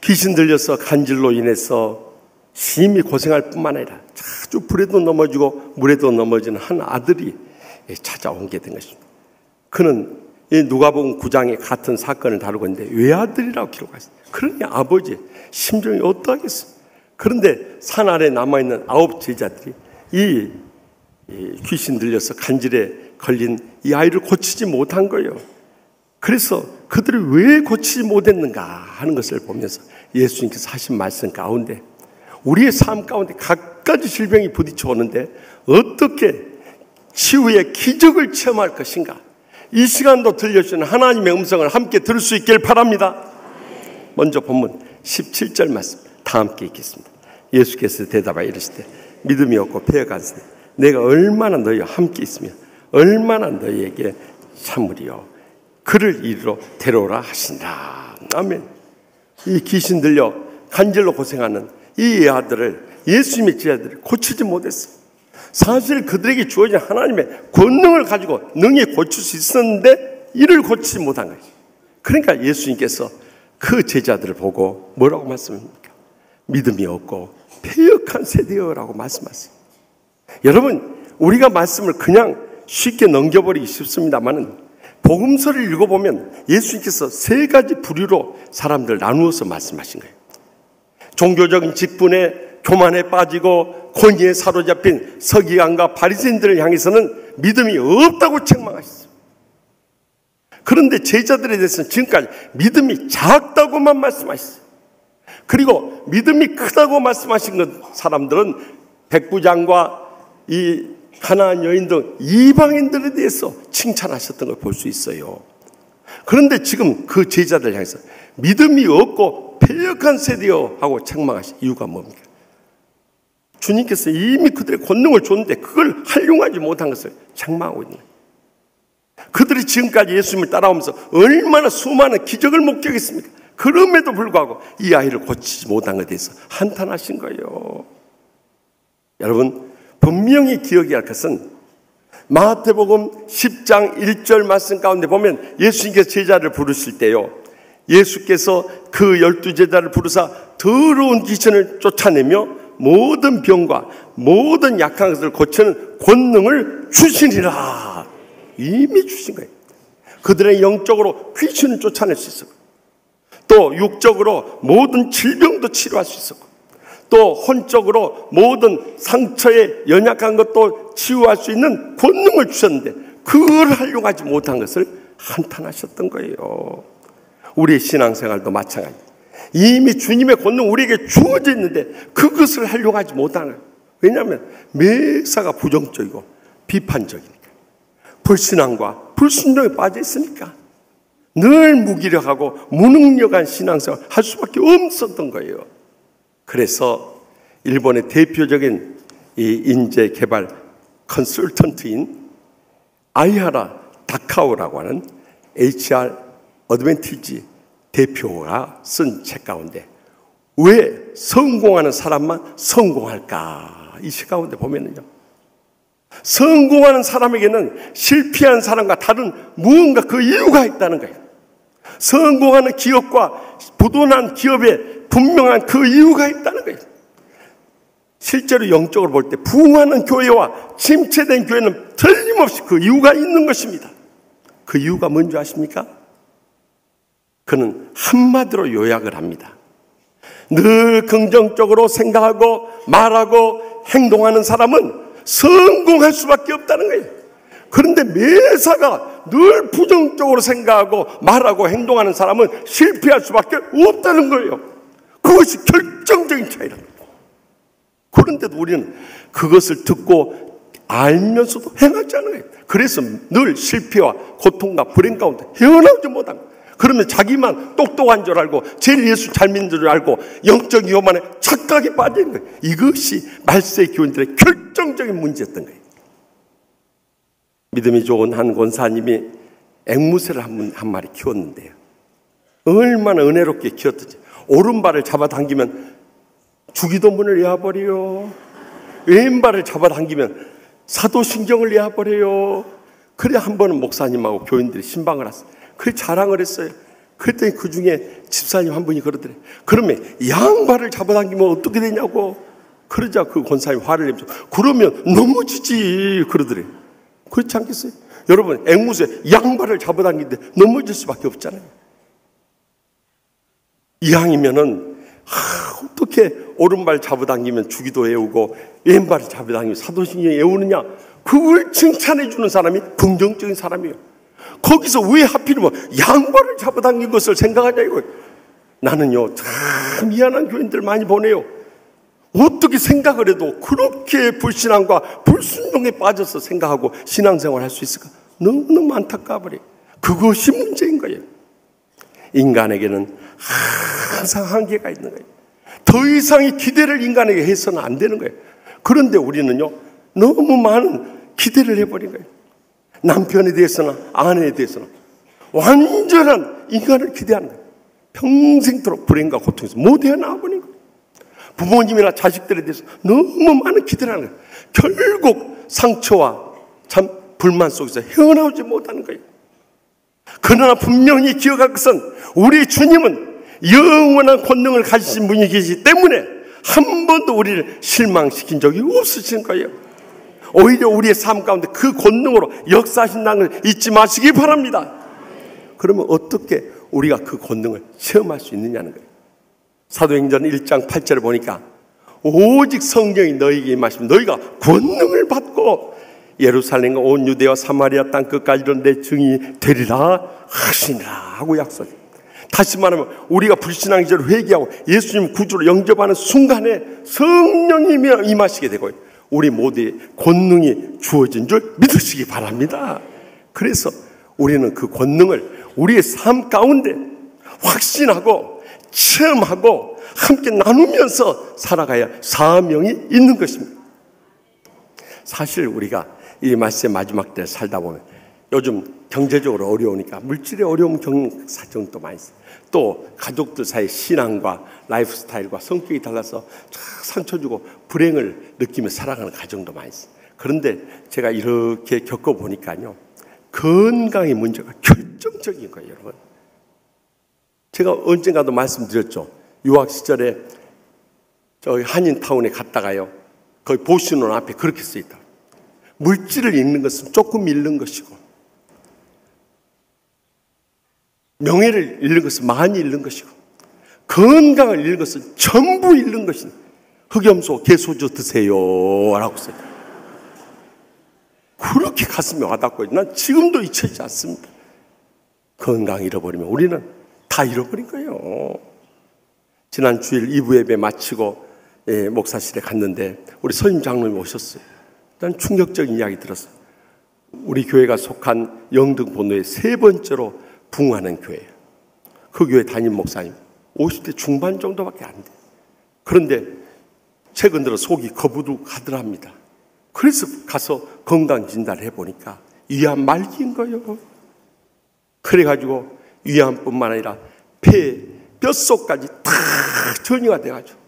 귀신 들려서 간질로 인해서 심히 고생할 뿐만 아니라 자주 불에도 넘어지고 물에도 넘어지는 한 아들이 찾아온 게 된 것입니다. 그는 누가복음 9장에 같은 사건을 다루고 있는데 외아들이라고 기록하셨어요. 그러니 아버지 심정이 어떠하겠어요? 그런데 산 아래 남아있는 9 제자들이 이 귀신 들려서 간질에 걸린 이 아이를 고치지 못한 거예요. 그래서 그들이 왜 고치지 못했는가 하는 것을 보면서 예수님께서 하신 말씀 가운데 우리의 삶 가운데 갖가지 질병이 부딪혀 오는데 어떻게 치유의 기적을 체험할 것인가, 이 시간도 들려주시는 하나님의 음성을 함께 들을 수 있길 바랍니다. 먼저 본문 17절 말씀 다 함께 읽겠습니다. 예수께서 대답하여 이르시되 믿음이 없고 배어간세 내가 얼마나 너희와 함께 있으며 얼마나 너희에게 참으리요 그를 이리로 데려오라 하신다. 아멘. 이 귀신 들려 간질로 고생하는 이 아들을 예수님의 제자들이 고치지 못했어요. 사실 그들에게 주어진 하나님의 권능을 가지고 능히 고칠 수 있었는데 이를 고치지 못한 거예요. 그러니까 예수님께서 그 제자들을 보고 뭐라고 말씀합니까? 믿음이 없고 패역한 세대여라고 말씀하세요. 여러분, 우리가 말씀을 그냥 쉽게 넘겨버리기 쉽습니다만은 복음서를 읽어보면 예수님께서 3가지 부류로 사람들 나누어서 말씀하신 거예요. 종교적인 직분에 교만에 빠지고 권위에 사로잡힌 서기관과 바리새인들을 향해서는 믿음이 없다고 책망하셨어요. 그런데 제자들에 대해서는 지금까지 믿음이 작다고만 말씀하셨어요. 그리고 믿음이 크다고 말씀하신 사람들은 백부장과 이 가나안 여인 등 이방인들에 대해서 칭찬하셨던 걸 볼 수 있어요. 그런데 지금 그 제자들 향해서 믿음이 없고 패역한 세대여 하고 책망하신 이유가 뭡니까? 주님께서 이미 그들의 권능을 줬는데 그걸 활용하지 못한 것을 책망하고 있는 거예요. 그들이 지금까지 예수님을 따라오면서 얼마나 수많은 기적을 목격했습니까? 그럼에도 불구하고 이 아이를 고치지 못한 것에 대해서 한탄하신 거예요. 여러분, 분명히 기억해야 할 것은 마태복음 10장 1절 말씀 가운데 보면 예수님께서 제자를 부르실 때요, 예수께서 그 12제자를 부르사 더러운 귀신을 쫓아내며 모든 병과 모든 약한 것을 고치는 권능을 주시니라. 이미 주신 거예요. 그들의 영적으로 귀신을 쫓아낼 수 있었고, 또 육적으로 모든 질병도 치료할 수 있었고, 또 혼적으로 모든 상처에 연약한 것도 치유할 수 있는 권능을 주셨는데 그걸 활용하지 못한 것을 한탄하셨던 거예요. 우리의 신앙생활도 마찬가지입니다. 이미 주님의 권능 우리에게 주어져 있는데 그것을 활용하지 못하는 거예요. 왜냐하면 매사가 부정적이고 비판적이니까, 불신앙과 불순종에 빠져 있으니까 늘 무기력하고 무능력한 신앙생활 할 수밖에 없었던 거예요. 그래서 일본의 대표적인 이 인재 개발 컨설턴트인 아이하라 다카오라고 하는 HR 어드밴티지 대표가 쓴 책 가운데 왜 성공하는 사람만 성공할까? 이 책 가운데 보면은요, 성공하는 사람에게는 실패한 사람과 다른 무언가 그 이유가 있다는 거예요. 성공하는 기업과 부도난 기업에 분명한 그 이유가 있다는 거예요. 실제로 영적으로 볼 때 부흥하는 교회와 침체된 교회는 틀림없이 그 이유가 있는 것입니다. 그 이유가 뭔지 아십니까? 그는 한마디로 요약을 합니다. 늘 긍정적으로 생각하고 말하고 행동하는 사람은 성공할 수밖에 없다는 거예요. 그런데 매사가 늘 부정적으로 생각하고 말하고 행동하는 사람은 실패할 수밖에 없다는 거예요. 그것이 결정적인 차이랍니다. 그런데도 우리는 그것을 듣고 알면서도 행하지 않아요. 그래서 늘 실패와 고통과 불행 가운데 헤어나오지 못합니다. 그러면 자기만 똑똑한 줄 알고 제일 예수 잘 믿는 줄 알고 영적 위험안에 착각에 빠지는 거예요. 이것이 말세 교인들의 결정적인 문제였던 거예요. 믿음이 좋은 한 권사님이 앵무새를 한 마리 키웠는데요. 얼마나 은혜롭게 키웠든지 오른발을 잡아당기면 주기도문을 외워버려요. 왼발을 잡아당기면 사도신경을 외워버려요. 그래 한 번은 목사님하고 교인들이 신방을 했어요. 그래 자랑을 했어요. 그랬더니 그 중에 집사님 한 분이 그러더래. 그러면 양발을 잡아당기면 어떻게 되냐고. 그러자 그 권사님 화를 내면서 그러면 넘어지지 그러더래. 그렇지 않겠어요? 여러분 앵무새 양발을 잡아당기는데 넘어질 수밖에 없잖아요. 이왕이면은 어떻게 오른발 잡아당기면 주기도 외우고 왼발을 잡아당기면 사도신경 외우느냐. 그걸 칭찬해 주는 사람이 긍정적인 사람이에요. 거기서 왜 하필이면 양발을 잡아당긴 것을 생각하냐 이거예요. 나는요 참 미안한 교인들 많이 보내요. 어떻게 생각을 해도 그렇게 불신앙과 불순종에 빠져서 생각하고 신앙생활을 할 수 있을까? 너무너무 안타까워버려요. 그것이 문제인 거예요. 인간에게는 항상 한계가 있는 거예요. 더 이상의 기대를 인간에게 해서는 안 되는 거예요. 그런데 우리는요 너무 많은 기대를 해버린 거예요. 남편에 대해서나 아내에 대해서나 완전한 인간을 기대하는 거예요. 평생토록 불행과 고통에서 못 헤어나와버린 거예요. 부모님이나 자식들에 대해서 너무 많은 기대를 하는 거예요. 결국 상처와 참 불만 속에서 헤어나오지 못하는 거예요. 그러나 분명히 기억할 것은 우리 주님은 영원한 권능을 가지신 분이 계시기 때문에 한 번도 우리를 실망시킨 적이 없으신 거예요. 오히려 우리의 삶 가운데 그 권능으로 역사하신다는 걸 잊지 마시기 바랍니다. 그러면 어떻게 우리가 그 권능을 체험할 수 있느냐는 거예요. 사도행전 1장 8절을 보니까 오직 성령이 너희에게 임하시면 너희가 권능을 받고 예루살렘과 온 유대와 사마리아 땅 끝까지는 내 증인이 되리라 하시니라 하고 약속해요. 다시 말하면 우리가 불신앙 이전을 회개하고 예수님 구주로 영접하는 순간에 성령님이 임하시게 되고요. 우리 모두의 권능이 주어진 줄 믿으시기 바랍니다. 그래서 우리는 그 권능을 우리의 삶 가운데 확신하고 체험하고 함께 나누면서 살아가야 사명이 있는 것입니다. 사실 우리가 이 말세 마지막 때 살다 보면 요즘 경제적으로 어려우니까 물질의 어려움 사정도 많이 있어요. 또 가족들 사이 신앙과 라이프 스타일과 성격이 달라서 상처 주고 불행을 느끼며 살아가는 가정도 많이 있어요. 그런데 제가 이렇게 겪어보니까요 건강의 문제가 결정적인 거예요. 여러분 제가 언젠가도 말씀드렸죠. 유학 시절에 저희 한인타운에 갔다가요 거기 보시는 앞에 그렇게 써있다. 물질을 잃는 것은 조금 잃는 것이고 명예를 잃는 것은 많이 잃는 것이고 건강을 잃는 것은 전부 잃는 것이니 흑염소, 개소주 드세요 라고 써요. 그렇게 가슴이 와닿고 난 지금도 잊혀지지 않습니다. 건강 잃어버리면 우리는 다 잃어버린 거예요. 지난 주일 2부 예배 마치고 목사실에 갔는데 우리 선임 장로님이 오셨어요. 난 충격적인 이야기 들었어요. 우리 교회가 속한 영등 본도의 세 번째로 부흥하는 교회예요. 그 교회 담임 목사님 50대 중반 정도밖에 안 돼요. 그런데 최근 들어 속이 거부룩하더랍니다. 그래서 가서 건강 진단을 해보니까 위암 말기인 거예요. 그래가지고 위암뿐만 아니라 폐, 뼛속까지 다 전이가 돼가지고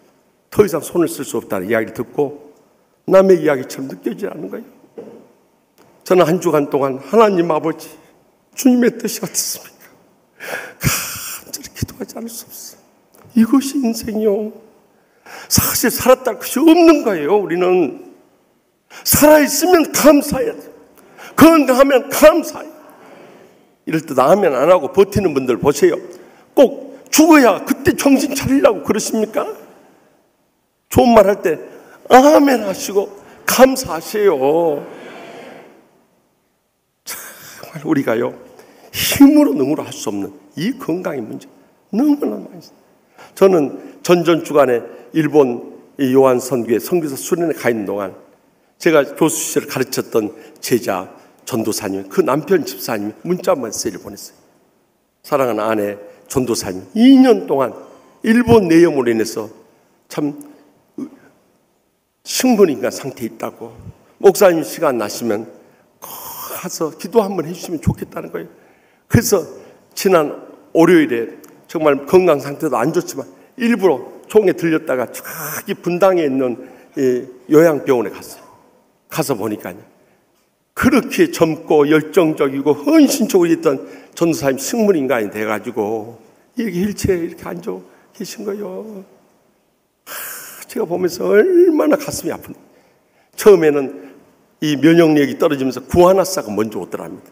더 이상 손을 쓸 수 없다는 이야기를 듣고 남의 이야기처럼 느껴지지 않는 거예요. 저는 한 주간 동안 하나님 아버지 주님의 뜻이 어떻습니까? 간절히 기도하지 않을 수 없어요. 이것이 인생이요. 사실 살았다는 것이 없는 거예요. 우리는 살아있으면 감사해야 돼요. 건강하면 감사해요. 이럴 때 아멘 안 하고 버티는 분들 보세요. 꼭 죽어야 그때 정신 차리려고 그러십니까? 좋은 말 할 때 아멘 하시고 감사하세요. 정말 우리가요 힘으로 능으로 할 수 없는 이 건강의 문제 너무나 많이 있어요. 저는 전전 주간에 일본 요한 선교회 선교사 수련회 가 있는 동안 제가 교수 시절에 가르쳤던 제자 전도사님 그 남편 집사님이 문자 메시지를 보냈어요. 사랑하는 아내 전도사님 2년 동안 일본 내염으로 인해서 참 식물인간 상태에 있다고, 목사님 시간 나시면 가서 기도 한번 해주시면 좋겠다는 거예요. 그래서 지난 월요일에 정말 건강 상태도 안 좋지만 일부러 총에 들렸다가 저기 분당에 있는 요양병원에 갔어요. 가서 보니까요, 그렇게 젊고 열정적이고 헌신적으로 있던 전도사님 식물인간이 돼가지고 이렇게 휠체어에 이렇게 앉아 계신 거예요. 제가 보면서 얼마나 가슴이 아픈데, 처음에는 이 면역력이 떨어지면서 구하나사가 먼저 오더랍니다.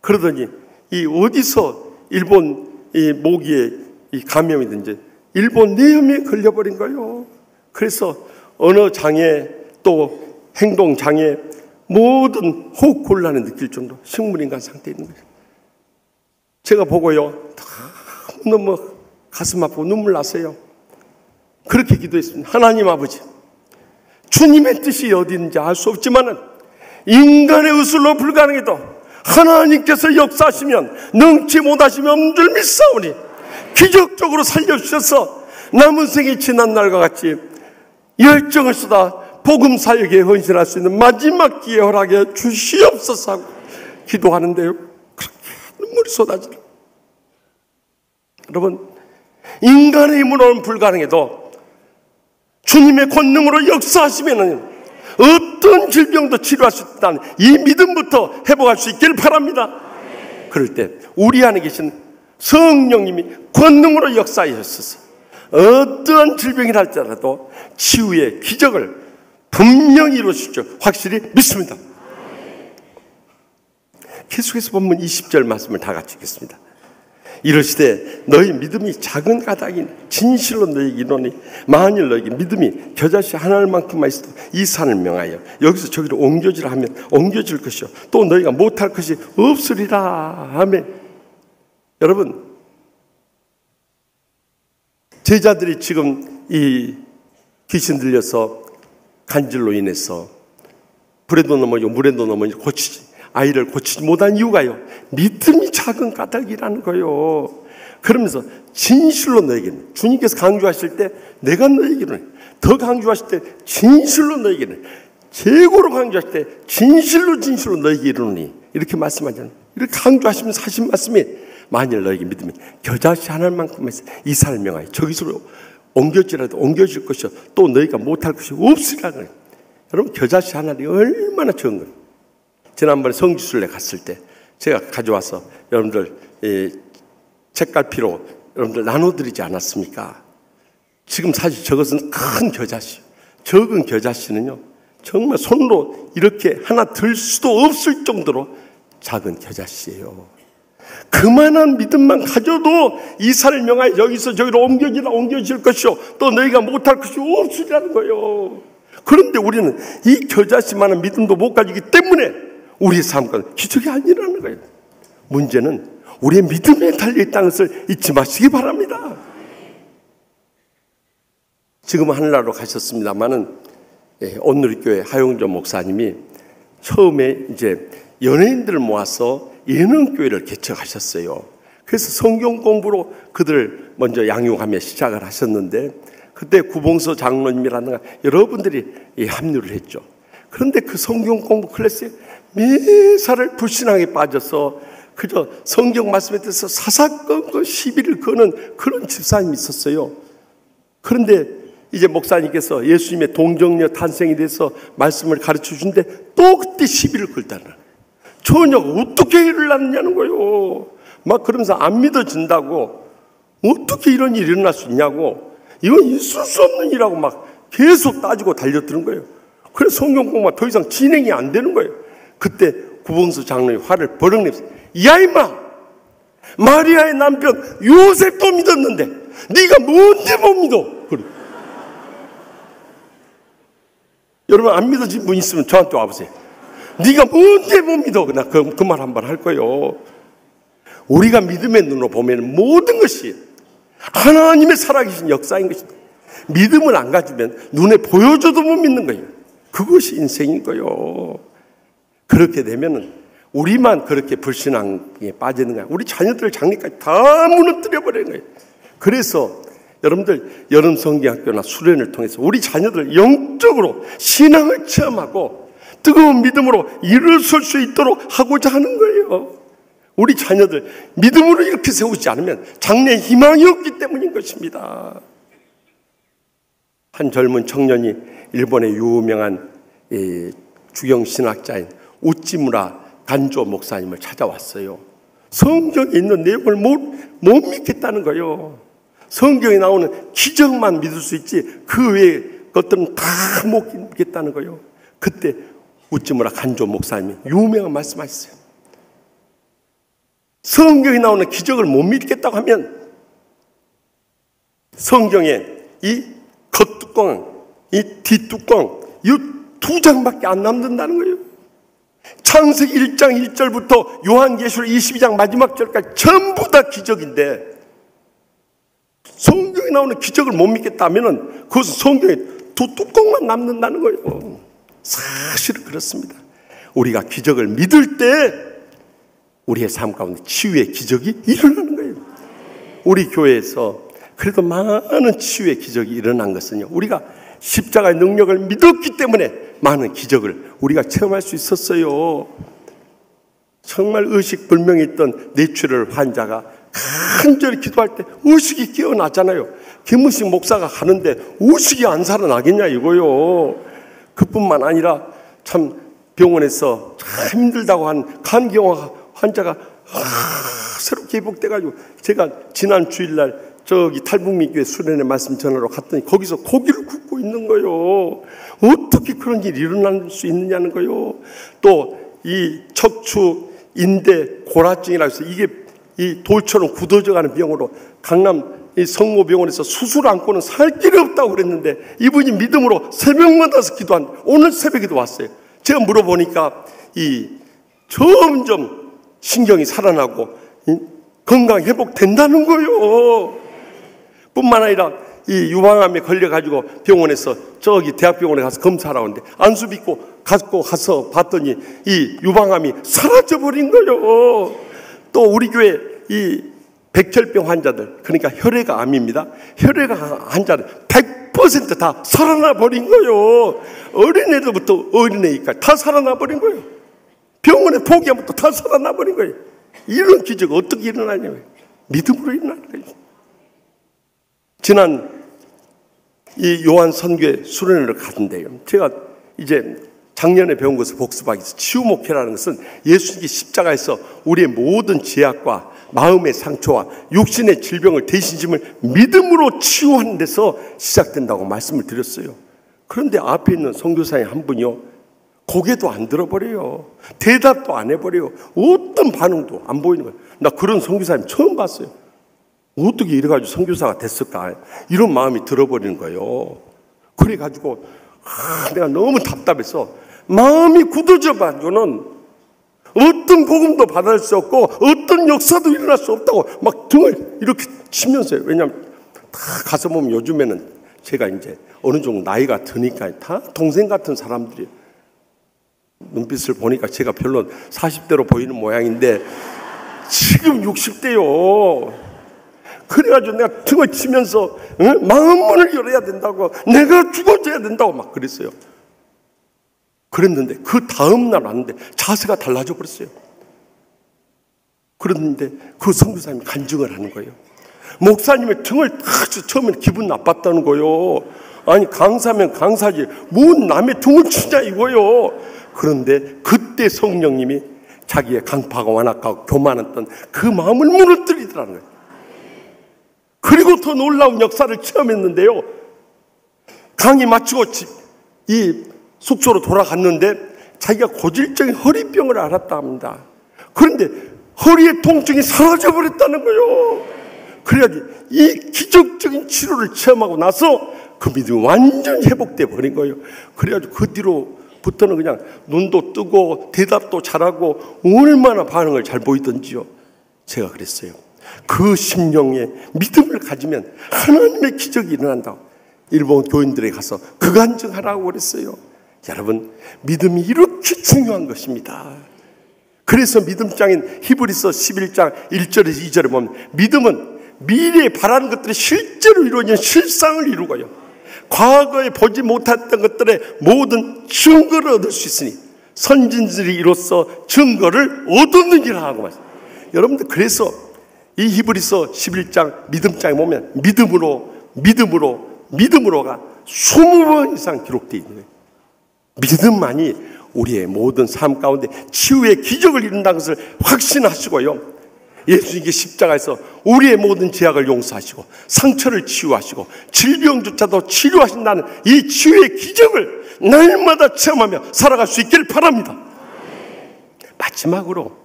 그러더니 이 어디서 일본 이 모기에 이 감염이든지 일본 내염에 걸려버린 거예요. 그래서 언어 장애 또 행동 장애 모든 호흡 곤란을 느낄 정도 식물인간 상태에 있는 거예요. 제가 보고요, 너무 가슴 아프고 눈물 났어요. 그렇게 기도했습니다. 하나님 아버지, 주님의 뜻이 어디 있는지 알 수 없지만은 인간의 의술로 불가능해도 하나님께서 역사하시면 능치 못하시면 없는 줄 믿사오니 기적적으로 살려주셔서 남은 생이 지난 날과 같이 열정을 쏟아 복음 사역에 헌신할 수 있는 마지막 기회 허락해 주시옵소서 하고 기도하는데요, 그렇게 눈물이 쏟아지는. 여러분, 인간의 힘으로는 불가능해도 주님의 권능으로 역사하시면은 어떤 질병도 치료할 수 있다는 이 믿음부터 회복할 수 있기를 바랍니다. 그럴 때 우리 안에 계신 성령님이 권능으로 역사하셔서 어떠한 질병이 할지라도 치유의 기적을 분명히 이루어주시죠. 확실히 믿습니다. 계속해서 본문 20절 말씀을 다 같이 읽겠습니다. 이러시되 너희 믿음이 작은 가닥이니 진실로 너희에게 이르노니 만일 너희에게 믿음이 겨자씨 하나만큼만 있어도 이 산을 명하여 여기서 저기로 옮겨지라 하면 옮겨질 것이요 또 너희가 못할 것이 없으리라. 아멘. 여러분, 제자들이 지금 이 귀신 들려서 간질로 인해서 불에도 넘어지고 물에도 넘어지고 아이를 고치지 못한 이유가요, 믿음이 작은 까닭이라는 거예요. 그러면서 진실로 너에게는, 주님께서 강조하실 때 내가 너에게는, 더 강조하실 때 진실로 너에게는, 최고로 강조하실 때 진실로 너에게 이르노니 이렇게 말씀하잖아요. 이렇게 강조하시면서 하신 말씀이 만일 너에게 믿음이 겨자씨 하나만큼만 있어 이 산을 명하여 저기서 옮겨지라도 옮겨질 것이요 또 너희가 못할 것이 없으리라. 여러분, 겨자씨 하나이 얼마나 적은 거예요. 지난번에 성지순례 갔을 때 제가 가져와서 여러분들 책갈피로 여러분들 나눠드리지 않았습니까? 지금 사실 저것은 큰 겨자씨, 적은 겨자씨는요 정말 손으로 이렇게 하나 들 수도 없을 정도로 작은 겨자씨예요. 그만한 믿음만 가져도 이 산을 명하여 여기서 저기로 옮겨질 것이요 또 너희가 못할 것이 없으리라는 거예요. 그런데 우리는 이 겨자씨만한 믿음도 못 가지기 때문에 우리의 삶과 기적이 안 일어나는 거예요. 문제는 우리의 믿음에 달려있다는 것을 잊지 마시기 바랍니다. 지금 하늘나라로 가셨습니다만은 온누리교회 하용전 목사님이 처음에 이제 연예인들을 모아서 예능교회를 개척하셨어요. 그래서 성경 공부로 그들을 먼저 양육하며 시작을 하셨는데 그때 구봉서 장로님이라든가 여러분들이 합류를 했죠. 그런데 그 성경 공부 클래스에 매사를 불신앙에 빠져서 그저 성경 말씀에 대해서 사사건건 시비를 거는 그런 집사님이 있었어요. 그런데 이제 목사님께서 예수님의 동정녀 탄생에 대해서 말씀을 가르쳐 주는데 또 그때 시비를 걸다는 거예요. 처녀가 어떻게 일을 낳느냐는 거예요. 막 그러면서 안 믿어진다고, 어떻게 이런 일이 일어날 수 있냐고, 이건 있을 수 없는 일이라고 막 계속 따지고 달려드는 거예요. 그래서 성경 공부가 더 이상 진행이 안 되는 거예요. 그때 구봉수 장로의 화를 버럭 냈어요. 야 임마, 마리아의 남편 요셉도 믿었는데 네가 뭔데 못 믿어? 그래. 여러분, 안 믿어진 분 있으면 저한테 와보세요. 네가 뭔데 못 믿어? 나 그 말 한 번 할 거예요. 우리가 믿음의 눈으로 보면 모든 것이 하나님의 살아계신 역사인 것입니다. 믿음을 안 가지면 눈에 보여줘도 못 믿는 거예요. 그것이 인생인 거예요. 그렇게 되면은 우리만 그렇게 불신앙에 빠지는 거야. 우리 자녀들 장래까지 다 무너뜨려 버리는 거예요. 그래서 여러분들 여름 성경학교나 수련을 통해서 우리 자녀들 영적으로 신앙을 체험하고 뜨거운 믿음으로 일어설 수 있도록 하고자 하는 거예요. 우리 자녀들 믿음으로 이렇게 세우지 않으면 장래에 희망이 없기 때문인 것입니다. 한 젊은 청년이 일본의 유명한 주경신학자인 우찌무라 간조 목사님을 찾아왔어요. 성경에 있는 내용을 못 믿겠다는 거예요. 성경에 나오는 기적만 믿을 수 있지 그 외의 것들은 다 못 믿겠다는 거예요. 그때 우찌무라 간조 목사님이 유명한 말씀하셨어요. 성경에 나오는 기적을 못 믿겠다고 하면 성경에 이 겉뚜껑, 이 뒷뚜껑 이 두 장밖에 안 남는다는 거예요. 창세기 1장 1절부터 요한계시록 22장 마지막 절까지 전부 다 기적인데 성경에 나오는 기적을 못 믿겠다면 그것은 성경에 두 뚜껑만 남는다는 거예요. 사실은 그렇습니다. 우리가 기적을 믿을 때 우리의 삶 가운데 치유의 기적이 일어나는 거예요. 우리 교회에서 그래도 많은 치유의 기적이 일어난 것은요, 우리가 십자가의 능력을 믿었기 때문에 많은 기적을 우리가 체험할 수 있었어요. 정말 의식불명이 있던 뇌출혈 환자가 간절히 기도할 때 의식이 깨어나잖아요. 김무식 목사가 하는데 의식이 안 살아나겠냐 이거요. 그뿐만 아니라 참 병원에서 참 힘들다고 한 간경화 환자가 새롭게 회복돼가지고 제가 지난 주일날 저기 탈북민교회 수련회 말씀 전하러 갔더니 거기서 고기를 굽고 있는 거예요. 어떻게 그런 일이 일어날 수 있느냐는 거예요. 또 이 척추 인대 골화증이라고 해서 이게 이 돌처럼 굳어져가는 병으로 강남 이 성모병원에서 수술 안고는 살 길이 없다고 그랬는데 이분이 믿음으로 새벽마다 기도한 오늘 새벽에도 왔어요. 제가 물어보니까 이 점점 신경이 살아나고 건강 회복된다는 거예요. 뿐만 아니라 이 유방암에 걸려가지고 병원에서 저기 대학병원에 가서 검사하러 오는데 안수 빚고 갖고 가서 봤더니 이 유방암이 사라져버린 거예요. 또 우리 교회 이 백혈병 환자들, 그러니까 혈액 암입니다. 혈액 환자들 100% 다 살아나 버린 거예요. 어린애들부터 어린애까지 다 살아나 버린 거예요. 병원에 포기하면 또 다 살아나 버린 거예요. 이런 기적 어떻게 일어나냐고요. 믿음으로 일어나는 거예요. 지난 이 요한 선교회 수련회를 갔는데요. 제가 이제 작년에 배운 것을 복습하기 위해서 치유목회라는 것은 예수님이 십자가에서 우리의 모든 죄악과 마음의 상처와 육신의 질병을 대신 짐을 믿음으로 치유하는 데서 시작된다고 말씀을 드렸어요. 그런데 앞에 있는 선교사님 한 분이요, 고개도 안 들어버려요. 대답도 안 해버려요. 어떤 반응도 안 보이는 거예요. 나 그런 선교사님 처음 봤어요. 어떻게 이래가지고 선교사가 됐을까, 이런 마음이 들어버리는 거예요. 그래가지고 내가 너무 답답해서 마음이 굳어져 가지고는 어떤 복음도 받을 수 없고 어떤 역사도 일어날 수 없다고 막 등을 이렇게 치면서요. 왜냐하면 다 가서 보면 요즘에는 제가 이제 어느 정도 나이가 드니까 다 동생 같은 사람들이 눈빛을 보니까 제가 별로 40대로 보이는 모양인데 지금 60대요. 그래가지고 내가 등을 치면서 마음문을 열어야 된다고, 내가 죽어져야 된다고 막 그랬어요. 그랬는데 그 다음 날 왔는데 자세가 달라져 버렸어요. 그런데 그 선교사님이 간증을 하는 거예요. 목사님의 등을 처음에는 기분 나빴다는 거예요. 아니 강사면 강사지 뭔 남의 등을 치냐 이거예요. 그런데 그때 성령님이 자기의 강파가 완악하고 교만했던 그 마음을 무너뜨리더라는 거예요. 그리고 더 놀라운 역사를 체험했는데요. 강의 마치고 이 숙소로 돌아갔는데 자기가 고질적인 허리병을 앓았다 합니다. 그런데 허리의 통증이 사라져버렸다는 거예요. 그래야지 이 기적적인 치료를 체험하고 나서 그 믿음이 완전히 회복돼 버린 거예요. 그래가지고 그 뒤로부터는 그냥 눈도 뜨고 대답도 잘하고 얼마나 반응을 잘 보이던지요. 제가 그랬어요. 그 심령에 믿음을 가지면 하나님의 기적이 일어난다고 일본 교인들에게 가서 그 간증하라고 그랬어요. 여러분, 믿음이 이렇게 중요한 것입니다. 그래서 믿음장인 히브리서 11장 1절에서 2절에 보면 믿음은 미래에 바라는 것들이 실제로 이루어지는 실상을 이루고요, 과거에 보지 못했던 것들의 모든 증거를 얻을 수 있으니 선진들이 이로써 증거를 얻었느니라 하고 말씀합니다. 여러분들, 그래서 이 히브리서 11장 믿음장에 보면 믿음으로가 20번 이상 기록되어 있는 거예요. 믿음만이 우리의 모든 삶 가운데 치유의 기적을 이룬다는 것을 확신하시고요, 예수님께 십자가에서 우리의 모든 죄악을 용서하시고 상처를 치유하시고 질병조차도 치료하신다는 이 치유의 기적을 날마다 체험하며 살아갈 수 있기를 바랍니다. 마지막으로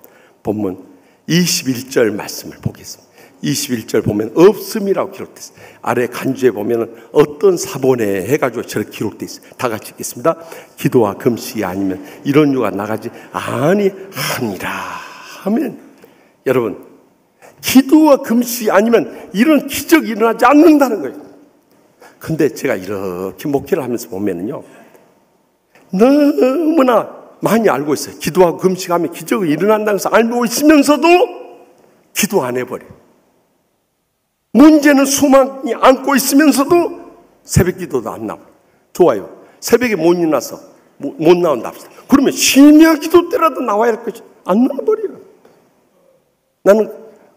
본문 21절 말씀을 보겠습니다. 21절 보면 없음이라고 기록됐어요. 아래 간주에 보면 어떤 사본에 해가지고 저렇게 기록되어 있어요. 다 같이 읽겠습니다. 기도와 금식이 아니면 이런 유가 나가지 아니하니라 하면, 여러분, 기도와 금식이 아니면 이런 기적이 일어나지 않는다는 거예요. 근데 제가 이렇게 목회를 하면서 보면은요, 너무나 많이 알고 있어요. 기도하고 금식하면 기적이 일어난다는 것을 알고 있으면서도 기도 안 해버려요. 문제는 수많이 안고 있으면서도 새벽 기도도 안 나와요. 좋아요. 새벽에 못 일어나서 못 나온다 합시다. 그러면 심야 기도 때라도 나와야 할 것이 안 나와버려요. 나는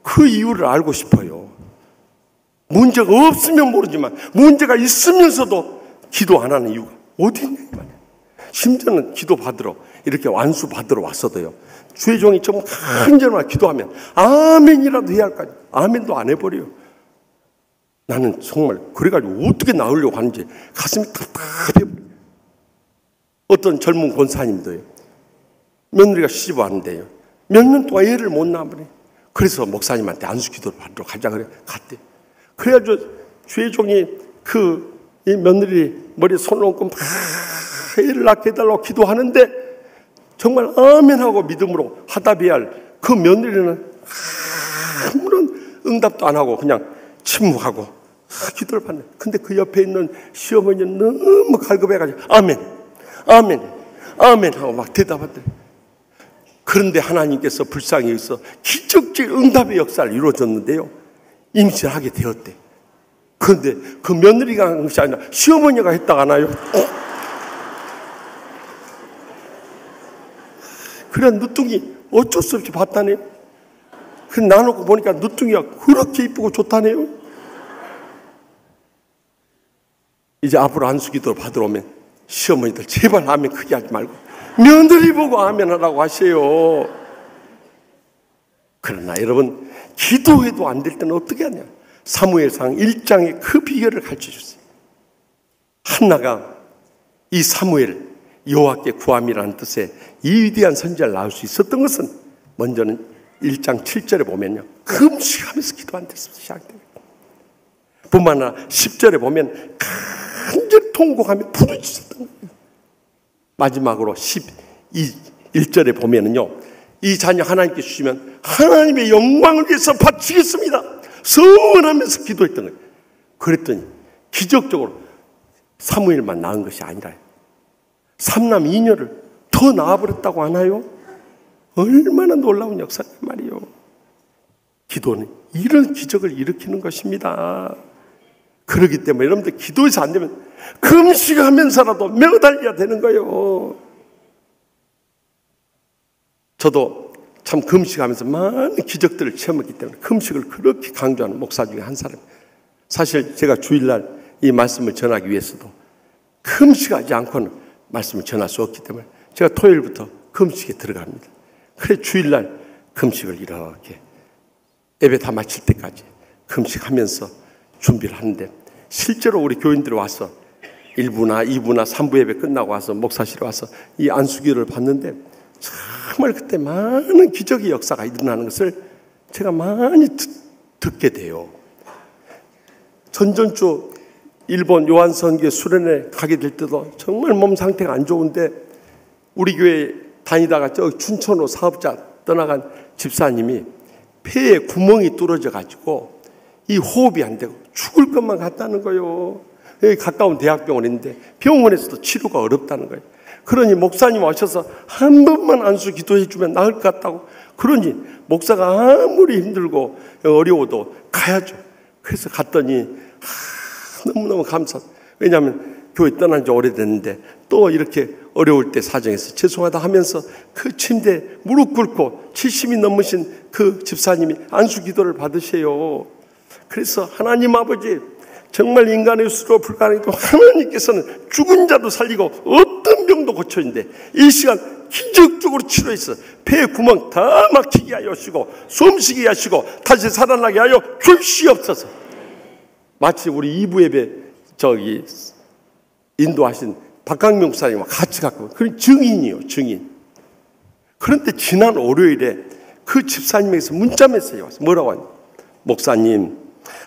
그 이유를 알고 싶어요. 문제가 없으면 모르지만 문제가 있으면서도 기도 안 하는 이유가 어디 있냐 이 말이에요. 심지어는 기도 받으러, 이렇게 완수 받으러 왔어도요, 주의 종이 좀 간절하게 기도하면 아멘이라도 해야 할 거 아니에요. 아멘도 안 해버려요. 나는 정말 그래가지고 어떻게 나으려고 하는지 가슴이 답답해버려요. 어떤 젊은 권사님도요, 며느리가 시집 왔는데요, 몇 년 동안 애를 못 낳아버려요. 그래서 목사님한테 안수 기도를 받으러 가자 그래 갔대. 그래가지고 주의 종이 이 며느리 머리에 손을 얹고 막 애를 낳게 해달라고 기도하는데 정말 아멘하고 믿음으로 하답해야 할 그 며느리는 아무런 응답도 안 하고 그냥 침묵하고 기도를 받네. 근데 그 옆에 있는 시어머니는 너무 갈급해가지고 아멘, 아멘, 아멘 하고 막 대답하더래. 그런데 하나님께서 불쌍히 여기서 기적적 응답의 역사를 이루어졌는데요, 임신을 하게 되었대. 그런데 그 며느리가 한 것이 아니라 시어머니가 했다가 하나요? 그래 늦둥이 어쩔 수 없이 봤다네요. 그래 나놓고 보니까 늦둥이가 그렇게 이쁘고 좋다네요. 이제 앞으로 안수기도를 받으러 오면 시어머니들 제발 아멘 크게 하지 말고 며느리 보고 아멘 하라고 하세요. 그러나 여러분, 기도해도 안 될 때는 어떻게 하냐. 사무엘상 1장의 그 비결을 가르쳐줬어요. 한나가 이 사무엘, 여호와께 구함이라는 뜻의 이 위대한 선지자를 낳을 수 있었던 것은 먼저는 1장 7절에 보면요, 금식하면서 기도한 데서 시작돼요. 뿐만 아니라 10절에 보면 간절히 통곡하며 부르짖었던 거예요. 마지막으로 11절에 보면은요, 이 자녀 하나님께 주시면 하나님의 영광을 위해서 바치겠습니다 서원하면서 기도했던 거예요. 그랬더니 기적적으로 사무엘만 낳은 것이 아니라 3남 2녀를 더 낳아버렸다고 하나요? 얼마나 놀라운 역사란 말이에요. 기도는 이런 기적을 일으키는 것입니다. 그렇기 때문에 여러분들 기도해서 안 되면 금식하면서라도 매달려야 되는 거예요. 저도 참 금식하면서 많은 기적들을 체험했기 때문에 금식을 그렇게 강조하는 목사 중에 한 사람. 사실 제가 주일날 이 말씀을 전하기 위해서도 금식하지 않고는 말씀을 전할 수 없기 때문에 제가 토요일부터 금식에 들어갑니다. 그래 주일날 금식을 이렇게 예배 다 마칠 때까지 금식하면서 준비를 하는데, 실제로 우리 교인들이 와서 1부나 2부나 3부 예배 끝나고 와서 목사실에 와서 이 안수기도를 봤는데 정말 그때 많은 기적의 역사가 일어나는 것을 제가 많이 듣게 돼요. 전전주 일본 요한선교회 수련회 가게 될 때도 정말 몸 상태가 안 좋은데 우리 교회 다니다가 저 춘천으로 사업자 떠나간 집사님이 폐에 구멍이 뚫어져 가지고 이 호흡이 안 되고 죽을 것만 같다는 거예요. 여기 가까운 대학병원인데 병원에서도 치료가 어렵다는 거예요. 그러니 목사님 오셔서 한 번만 안수 기도해 주면 나을 것 같다고. 그러니 목사가 아무리 힘들고 어려워도 가야죠. 그래서 갔더니 너무너무 감사. 왜냐하면 교회 떠난 지 오래됐는데 또 이렇게 어려울 때 사정해서 죄송하다 하면서 그 침대에 무릎 꿇고 70이 넘으신 그 집사님이 안수 기도를 받으세요. 그래서 하나님 아버지, 정말 인간의 수로 불가능하고 하나님께서는 죽은 자도 살리고 어떤 병도 고쳐진대. 이 시간 기적적으로 치료해서 폐 구멍 다 막히게 하여 주시고 숨쉬게 하시고 다시 살아나게 하여 주시옵소서. 마치 우리 2부 예배 인도하신 박강명 목사님과 같이 갔고, 그 증인이요, 증인. 그런데 지난 월요일에 그 집사님에게서 문자 메시지가 왔어요. 뭐라고 하냐? 목사님,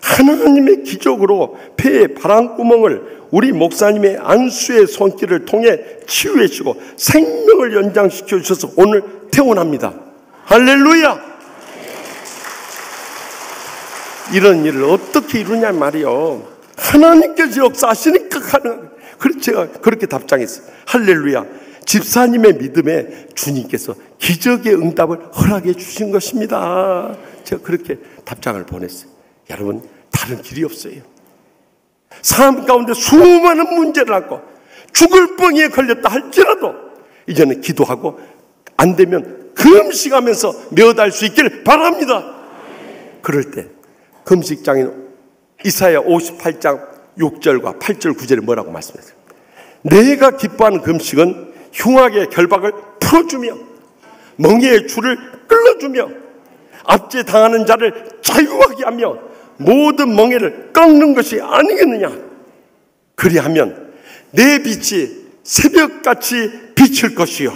하나님의 기적으로 폐의 바람구멍을 우리 목사님의 안수의 손길을 통해 치유해 주시고 생명을 연장시켜 주셔서 오늘 퇴원합니다. 할렐루야! 이런 일을 어떻게 이루냐 말이요. 하나님께서 역사하시니까 가능합니다. 그래서 제가 그렇게 답장했어요. 할렐루야. 집사님의 믿음에 주님께서 기적의 응답을 허락해 주신 것입니다. 제가 그렇게 답장을 보냈어요. 여러분, 다른 길이 없어요. 삶 가운데 수많은 문제를 안고 죽을 뻥에 걸렸다 할지라도 이제는 기도하고 안 되면 금식하면서 몇 알 수 있길 바랍니다. 그럴 때 금식장인 이사야 58장 6절과 8절 9절에 뭐라고 말씀했어요? 내가 기뻐하는 금식은 흉악의 결박을 풀어주며 멍에의 줄을 끌어주며 압제 당하는 자를 자유하게 하며 모든 멍에를 꺾는 것이 아니겠느냐. 그리하면 내 빛이 새벽같이 비칠 것이요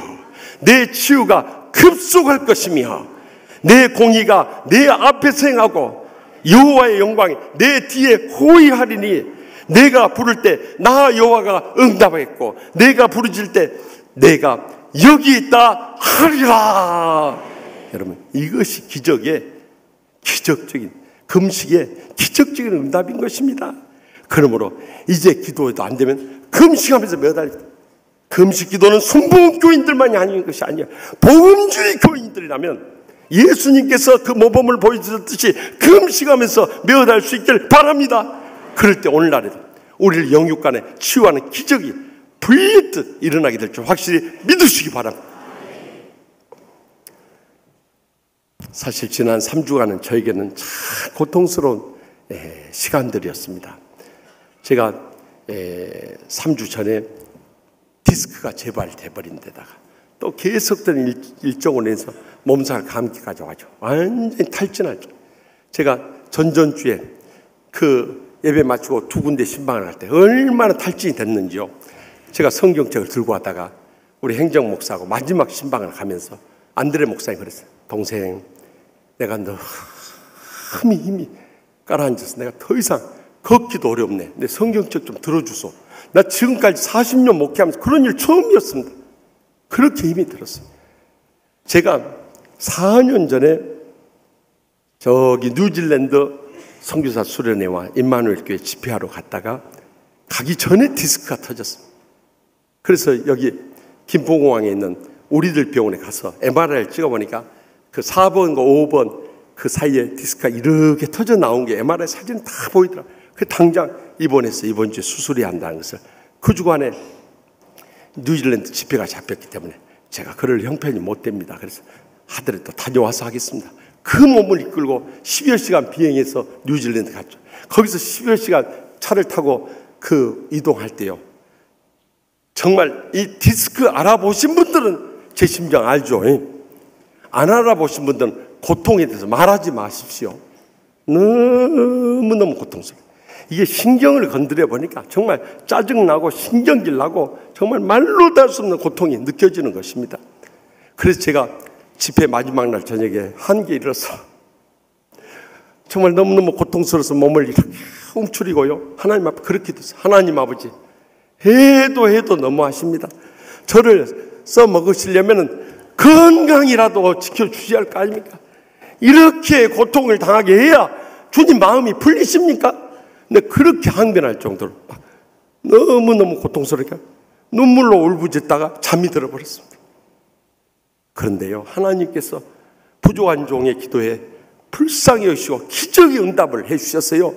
내 치유가 급속할 것이며 내 공의가 내 앞에서 행하고 여호와의 영광이 내 뒤에 호위하리니 내가 부를 때 나 여호와가 응답하겠고 내가 부르질 때 내가 여기 있다 하리라. 여러분, 이것이 기적적인 금식의 기적적인 응답인 것입니다. 그러므로 이제 기도해도 안 되면 금식하면서 몇 알. 금식 기도는 순복음 교인들만이 아닌 것이 아니에요. 복음주의 교인들이라면 예수님께서 그 모범을 보여주셨듯이 금식하면서 몇 알 수 있길 바랍니다. 그럴 때 오늘날에도 우리를 영육간에 치유하는 기적이 불리듯 일어나게 될 줄 확실히 믿으시기 바랍니다. 사실 지난 3주간은 저에게는 참 고통스러운 시간들이었습니다. 제가 3주 전에 디스크가 재발돼버린 데다가 또 계속된 일정으로 해서 몸살 감기까지 와죠. 완전히 탈진하죠. 제가 전전주에 그 예배 마치고 두 군데 신방을 할 때 얼마나 탈진이 됐는지요. 제가 성경책을 들고 왔다가 우리 행정 목사하고 마지막 신방을 가면서 안드레 목사님 그랬어요. 동생, 내가 너무 힘이 깔아앉아서 내가 더 이상 걷기도 어렵네. 내 성경책 좀 들어주소. 나 지금까지 40년 목회하면서 그런 일 처음이었습니다. 그렇게 힘이 들었어요. 제가 4년 전에 저기 뉴질랜드 선교사 수련회와 임마누엘 교회 집회하러 갔다가 가기 전에 디스크가 터졌습니다. 그래서 여기 김포공항에 있는 우리들 병원에 가서 MRI를 찍어보니까 그 4번과 5번 그 사이에 디스크가 이렇게 터져 나온 게 MRI 사진이 다 보이더라고요. 그 당장 입원해서 이번 주에 수술해야 한다는 것을 그 주간에 뉴질랜드 집회가 잡혔기 때문에 제가 그럴 형편이 못 됩니다. 그래서 하더라도 다녀와서 하겠습니다. 그 몸을 이끌고 10여 시간 비행해서 뉴질랜드 갔죠. 거기서 10여 시간 차를 타고 그 이동할 때요. 정말 이 디스크 알아보신 분들은 제 심정 알죠? 안 알아보신 분들은 고통에 대해서 말하지 마십시오. 너무너무 고통스러워요. 이게 신경을 건드려 보니까 정말 짜증나고 신경질 나고 정말 말로 다 할 수 없는 고통이 느껴지는 것입니다. 그래서 제가 집회 마지막 날 저녁에 한계에 이르러서 정말 너무너무 고통스러워서 몸을 이렇게 움츠리고요. 하나님 앞에 그렇게 됐어요. 하나님 아버지, 해도 너무하십니다. 저를 써먹으시려면 건강이라도 지켜주셔야 할 거 아닙니까? 이렇게 고통을 당하게 해야 주님 마음이 풀리십니까? 근데 그렇게 항변할 정도로 막 너무너무 고통스럽게 눈물로 울부짖다가 잠이 들어버렸습니다. 그런데요, 하나님께서 부족한 종의 기도에 불쌍히 여기시고 기적의 응답을 해주셨어요.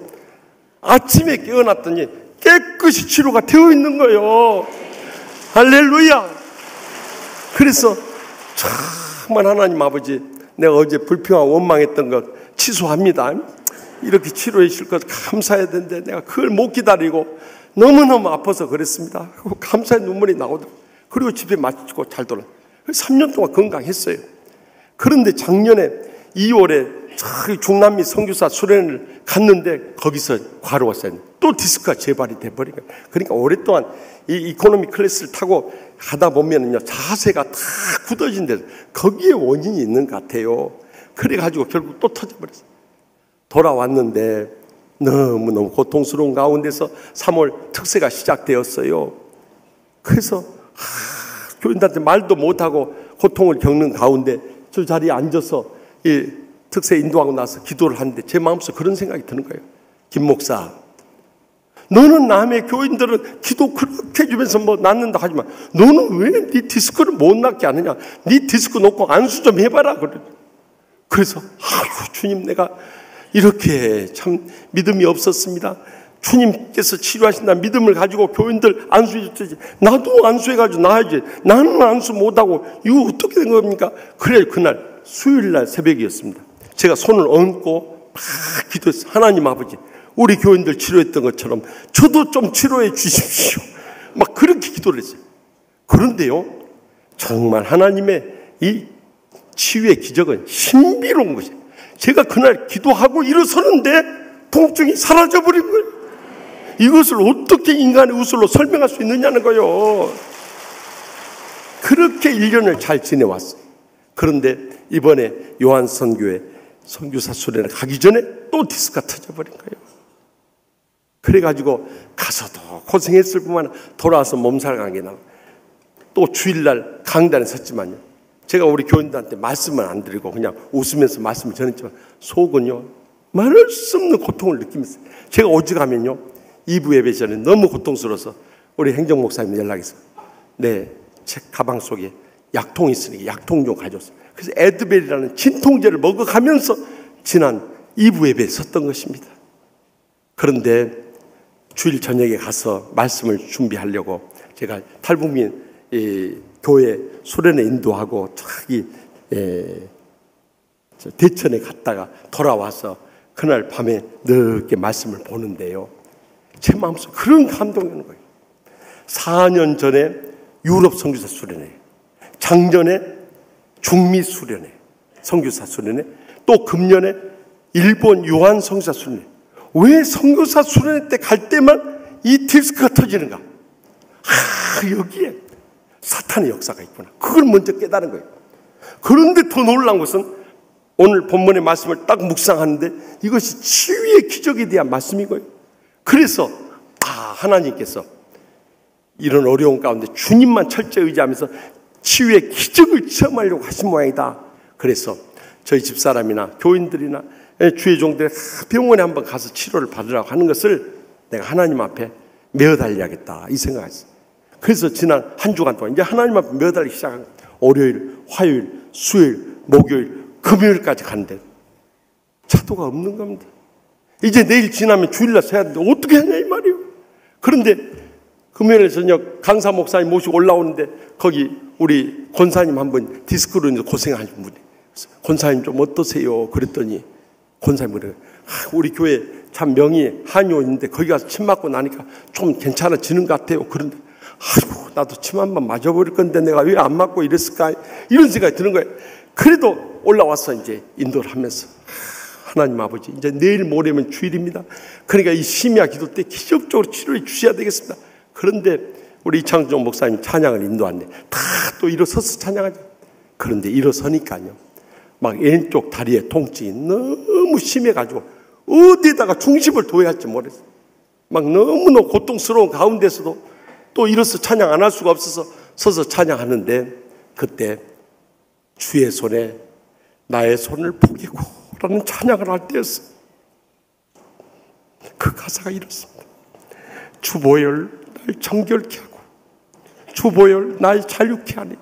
아침에 깨어났더니 깨끗이 치료가 되어 있는 거예요. 할렐루야. 그래서 정말 하나님 아버지, 내가 어제 불평하고 원망했던 것 취소합니다. 이렇게 치료해 주실 것 감사해야 되는데 내가 그걸 못 기다리고 너무너무 아파서 그랬습니다. 감사의 눈물이 나오더라고요. 그리고 집에 마치고 잘 돌아. 3년 동안 건강했어요. 그런데 작년에 2월에 중남미 선교사 수련을 갔는데 거기서 과로웠어요. 또 디스크가 재발이 돼버린 거예요. 그러니까 오랫동안 이 이코노미 클래스를 타고 가다 보면은요, 자세가 다 굳어진 데서 거기에 원인이 있는 것 같아요. 그래가지고 결국 또 터져버렸어요. 돌아왔는데 너무너무 고통스러운 가운데서 3월 특세가 시작되었어요. 그래서 교인들한테 말도 못하고 고통을 겪는 가운데 저 자리에 앉아서 이 특세 인도하고 나서 기도를 하는데 제 마음속에 그런 생각이 드는 거예요. 김 목사, 너는 남의 교인들은 기도 그렇게 해주면서 뭐 낫는다 하지만 너는 왜 네 디스크를 못 낫게 하느냐? 네 디스크 놓고 안수 좀 해봐라. 그래서 주님, 내가 이렇게 참 믿음이 없었습니다. 주님께서 치료하신다 믿음을 가지고 교인들 안수해 줬지, 나도 안수해가지고 나야지. 나는 안수 못하고 이거 어떻게 된 겁니까? 그래, 그날 수요일날 새벽이었습니다. 제가 손을 얹고 막 기도했어요. 하나님 아버지, 우리 교인들 치료했던 것처럼 저도 좀 치료해 주십시오. 막 그렇게 기도를 했어요. 그런데요, 정말 하나님의 이 치유의 기적은 신비로운 것이에요. 제가 그날 기도하고 일어서는데 통증이 사라져버린 거예요. 이것을 어떻게 인간의 우술로 설명할 수 있느냐는 거예요. 그렇게 1년을 잘 지내왔어요. 그런데 이번에 요한 선교회 선교사 수련을 가기 전에 또 디스크가 터져버린 거예요. 그래가지고 가서도 고생했을 뿐만 아니라 돌아와서 몸살 감기 나고 또 주일날 강단에 섰지만요, 제가 우리 교인들한테 말씀을 안 드리고 그냥 웃으면서 말씀을 전했지만 속은요 말할 수 없는 고통을 느끼면서, 제가 오직하면요 2부 예배 전에 너무 고통스러워서 우리 행정 목사님 연락해서 제 가방 속에 약통이 있으니까 약통 좀 가져왔어요. 그래서 에드벨이라는 진통제를 먹어가면서 지난 2부 예배에 섰던 것입니다. 그런데 주일 저녁에 가서 말씀을 준비하려고 제가 탈북민 교회 수련회 인도하고 저기 대천에 갔다가 돌아와서 그날 밤에 늦게 말씀을 보는데요, 제 마음속에 그런 감동이 오는 거예요. 4년 전에 유럽 선교사 수련회, 작년에 중미 수련회, 선교사 수련회, 또 금년에 일본 요한 선교사 수련회. 왜 선교사 수련회 때 갈 때만 이 디스크가 터지는가? 여기에 사탄의 역사가 있구나. 그걸 먼저 깨달은 거예요. 그런데 더 놀라운 것은 오늘 본문의 말씀을 딱 묵상하는데 이것이 치유의 기적에 대한 말씀이고요. 그래서 하나님께서 이런 어려운 가운데 주님만 철저히 의지하면서 치유의 기적을 체험하려고 하신 모양이다. 그래서 저희 집사람이나 교인들이나 주의 종들이 병원에 한번 가서 치료를 받으라고 하는 것을 내가 하나님 앞에 메어달려야겠다, 이 생각했어요. 그래서 지난 한 주간 동안 이제 하나님 앞에 메어달리기 시작한 거예요. 월요일, 화요일, 수요일, 목요일, 금요일까지 가는데 차도가 없는 겁니다. 이제 내일 지나면 주일날 서야 하는데 어떻게 하냐 이 말이에요. 그런데 금요일 저녁 강사 목사님 모시고 올라오는데 거기 우리 권사님 한 분 디스크로 인해서 고생하신 분이, 권사님 좀 어떠세요? 그랬더니 권사님 그래요. 우리 교회 참 명의 한의원인데 거기 가서 침 맞고 나니까 좀 괜찮아지는 것 같아요. 그런데 나도 침 한 번 맞아버릴 건데 내가 왜 안 맞고 이랬을까, 이런 생각이 드는 거예요. 그래도 올라와서 이제 인도를 하면서 하나님 아버지, 이제 내일 모레면 주일입니다. 그러니까 이 심야 기도 때 기적적으로 치료해 주셔야 되겠습니다. 그런데 우리 이창종 목사님 찬양을 인도하는데 다 또 일어서서 찬양하죠. 그런데 일어서니까요, 막 왼쪽 다리에 통증이 너무 심해가지고 어디에다가 중심을 둬야 할지 모르겠어요. 막 너무너무 고통스러운 가운데서도 또 일어서 찬양 안 할 수가 없어서 서서 찬양하는데, 그때 주의 손에 나의 손을 포기고 라는 찬양을 할 때였어요. 그 가사가 이렇습니다. 주 보혈 날 정결케 하고 주보혈 나의 자유케 하니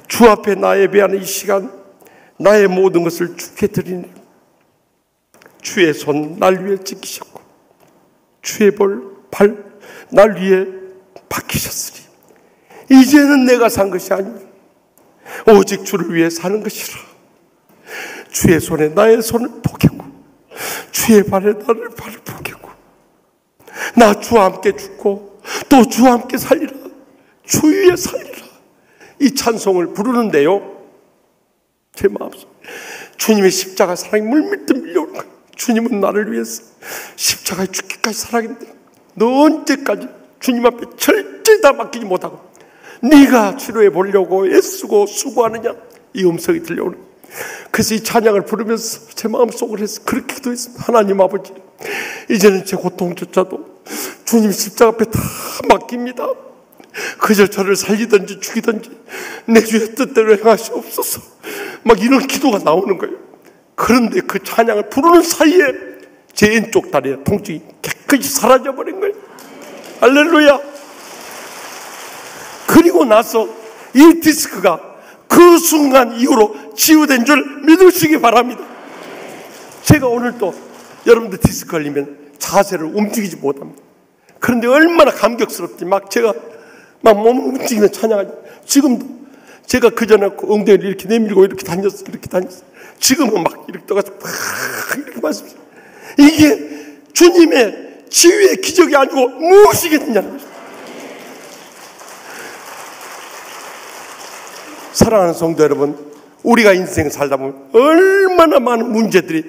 주 앞에 나 예배하는 이 시간 나의 모든 것을 주께 드리네. 주의 손 날 위에 찍히셨고 주의 발 날 위에 박히셨으니 이제는 내가 산 것이 아니라 오직 주를 위해 사는 것이라. 주의 손에 나의 손을 포개고 주의 발에 나를 발을 포개고 나 주와 함께 죽고 또 주와 함께 살리라. 주 위에 살리라. 이 찬송을 부르는데요, 제 마음속에 주님의 십자가 사랑이 물밀듯 밀려오는 거예요. 주님은 나를 위해서 십자가에 죽기까지 사랑했는데 너 언제까지 주님 앞에 절대 다 맡기지 못하고 네가 치료해 보려고 애쓰고 수고하느냐, 이 음성이 들려오는 거예요. 그래서 이 찬양을 부르면서 제 마음속으로 해서 그렇게 기도했습니다. 하나님 아버지, 이제는 제 고통조차도 주님 십자가 앞에 다 맡깁니다. 그저 저를 살리든지 죽이든지 내 주의 뜻대로 행하시옵소서. 막 이런 기도가 나오는 거예요. 그런데 그 찬양을 부르는 사이에 제 왼쪽 다리에 통증이 깨끗이 사라져버린 거예요. 할렐루야. 그리고 나서 이 디스크가 그 순간 이후로 치유된 줄 믿으시기 바랍니다. 제가 오늘 또 여러분들 디스크 걸리면 자세를 움직이지 못합니다. 그런데 얼마나 감격스럽지. 막 제가 막 몸을 움직이면 찬양하죠. 지금도 제가 그전에 엉덩이를 이렇게 내밀고 이렇게 다녔어요. 지금은 막 이렇게 떠가서 막 이렇게 말씀하세요. 이게 주님의 치유의 기적이 아니고 무엇이겠느냐는 거죠. 사랑하는 성도 여러분, 우리가 인생을 살다 보면 얼마나 많은 문제들이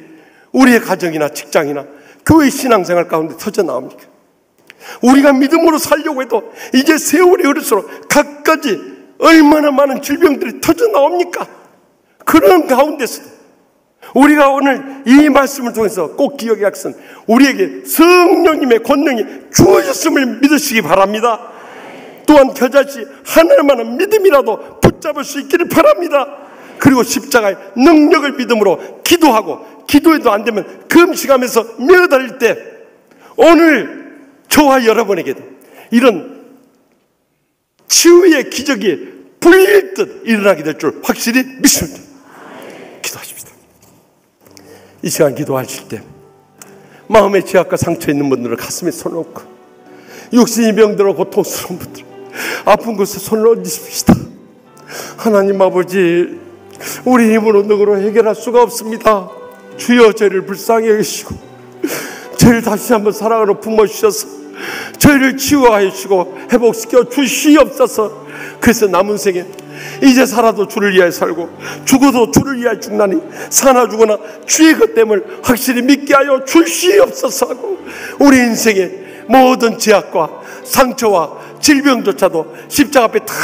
우리의 가정이나 직장이나 교회 신앙생활 가운데 터져 나옵니까? 우리가 믿음으로 살려고 해도 이제 세월이 흐를수록 갖가지 얼마나 많은 질병들이 터져 나옵니까? 그런 가운데서도 우리가 오늘 이 말씀을 통해서 꼭 기억해야 할 것은 우리에게 성령님의 권능이 주어졌음을 믿으시기 바랍니다. 또한 겨자씨 하나만한 믿음이라도 붙잡을 수 있기를 바랍니다. 그리고 십자가의 능력을 믿음으로 기도하고, 기도해도 안 되면 금식하면서 매달릴 때 오늘 저와 여러분에게도 이런 치유의 기적이 불일 듯 일어나게 될 줄 확실히 믿습니다. 기도하십시다. 이 시간 기도하실 때 마음의 죄악과 상처 있는 분들은 가슴에 손을 얹고, 육신이 병들어 고통스러운 분들 아픈 곳에 손을 얹으십시다. 하나님 아버지, 우리 힘으로 능으로 해결할 수가 없습니다. 주여 저희를 불쌍히 여기시고 저희를 다시 한번 사랑으로 품어주셔서 저희를 치유하여 주시고 회복시켜 주시옵소서. 그래서 남은 생에 이제 살아도 주를 위하여 살고 죽어도 주를 위하여 죽나니 사나 죽으나 주의 것됨을 확실히 믿게 하여 주시옵소서 하고, 우리 인생의 모든 죄악과 상처와 질병조차도 십자가 앞에 다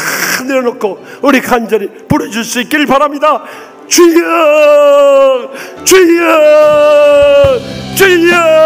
내려놓고 우리 간절히 부르실 수 있기를 바랍니다. 주여, 주여, 주여.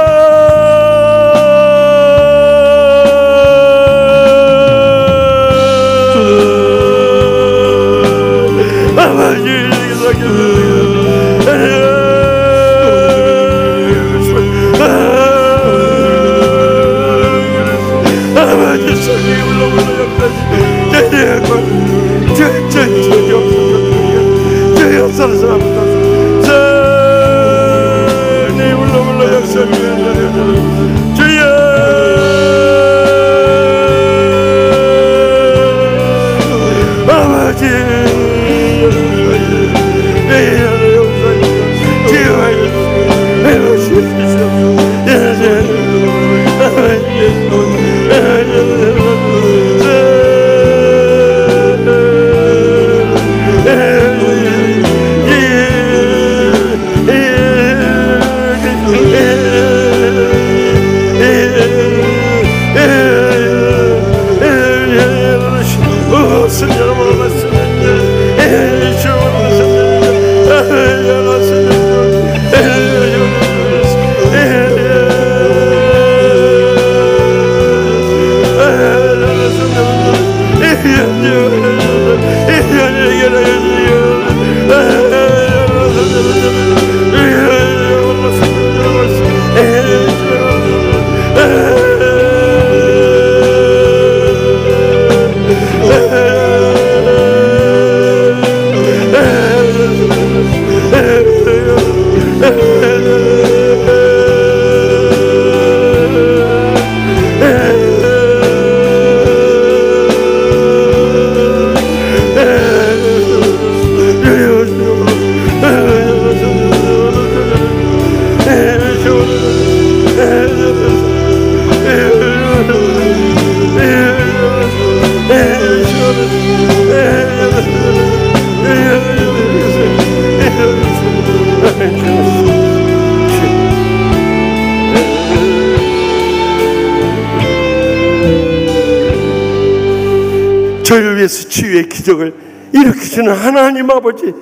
저희를 위해서 치유의 기적을 일으키시는 하나님 아버지,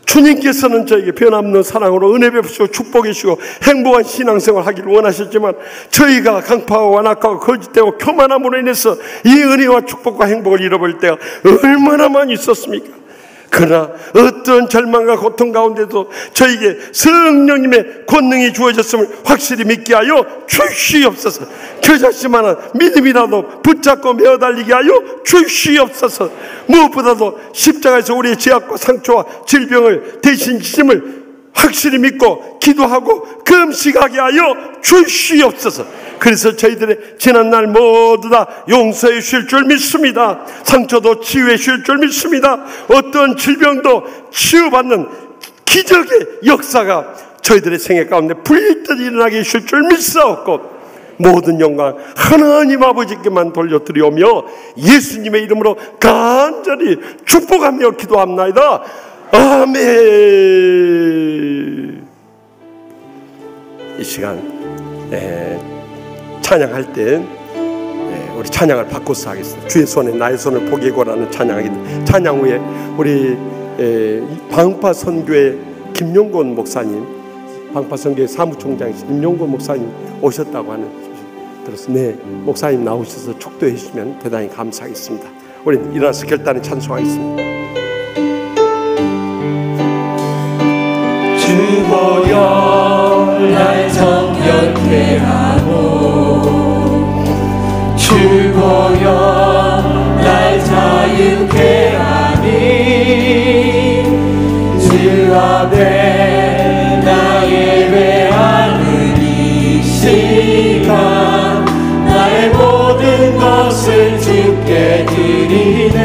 주님께서는 저에게 변함없는 사랑으로 은혜 베푸시고 축복해 주시고 행복한 신앙생활 하기를 원하셨지만, 저희가 강파와 완악하고 거짓되고 교만함으로 인해서 이 은혜와 축복과 행복을 잃어버릴 때가 얼마나 많이 있었습니까? 그러나 어떤 절망과 고통 가운데도 저에게 성령님의 권능이 주어졌음을 확실히 믿게 하여 주시옵소서. 겨자씨만한 믿음이라도 붙잡고 메어달리게 하여 주시옵소서. 무엇보다도 십자가에서 우리의 죄악과 상처와 질병을 대신 지심을 확실히 믿고 기도하고 금식하게 하여 주시옵소서. 그래서 저희들의 지난날 모두 다 용서해 주실 줄 믿습니다. 상처도 치유해 주실 줄 믿습니다. 어떤 질병도 치유받는 기적의 역사가 저희들의 생애 가운데 불일듯 일어나게 해주실 줄 믿사옵고, 모든 영광 하나님 아버지께만 돌려드리오며 예수님의 이름으로 간절히 축복하며 기도합나이다. 아멘. 이 시간 찬양할 때 우리 찬양을 바꿔서 하겠습니다. 주의 손에 나의 손을 보게고라는 찬양입니다. 찬양 후에 우리 방파 선교회 김용곤 목사님, 방파 선교회 사무총장이신 김용곤 목사님 오셨다고 하는 들었어요. 네, 목사님 나오셔서 축도해 주시면 대단히 감사하겠습니다. 우리는 일어나서 결단에 찬송하겠습니다. 주 보여 날 정결케 하고, 주 보여 날 자유케 하니, 주 앞에 나 예배하는 이 시간 나의 모든 것을 주께 드리네.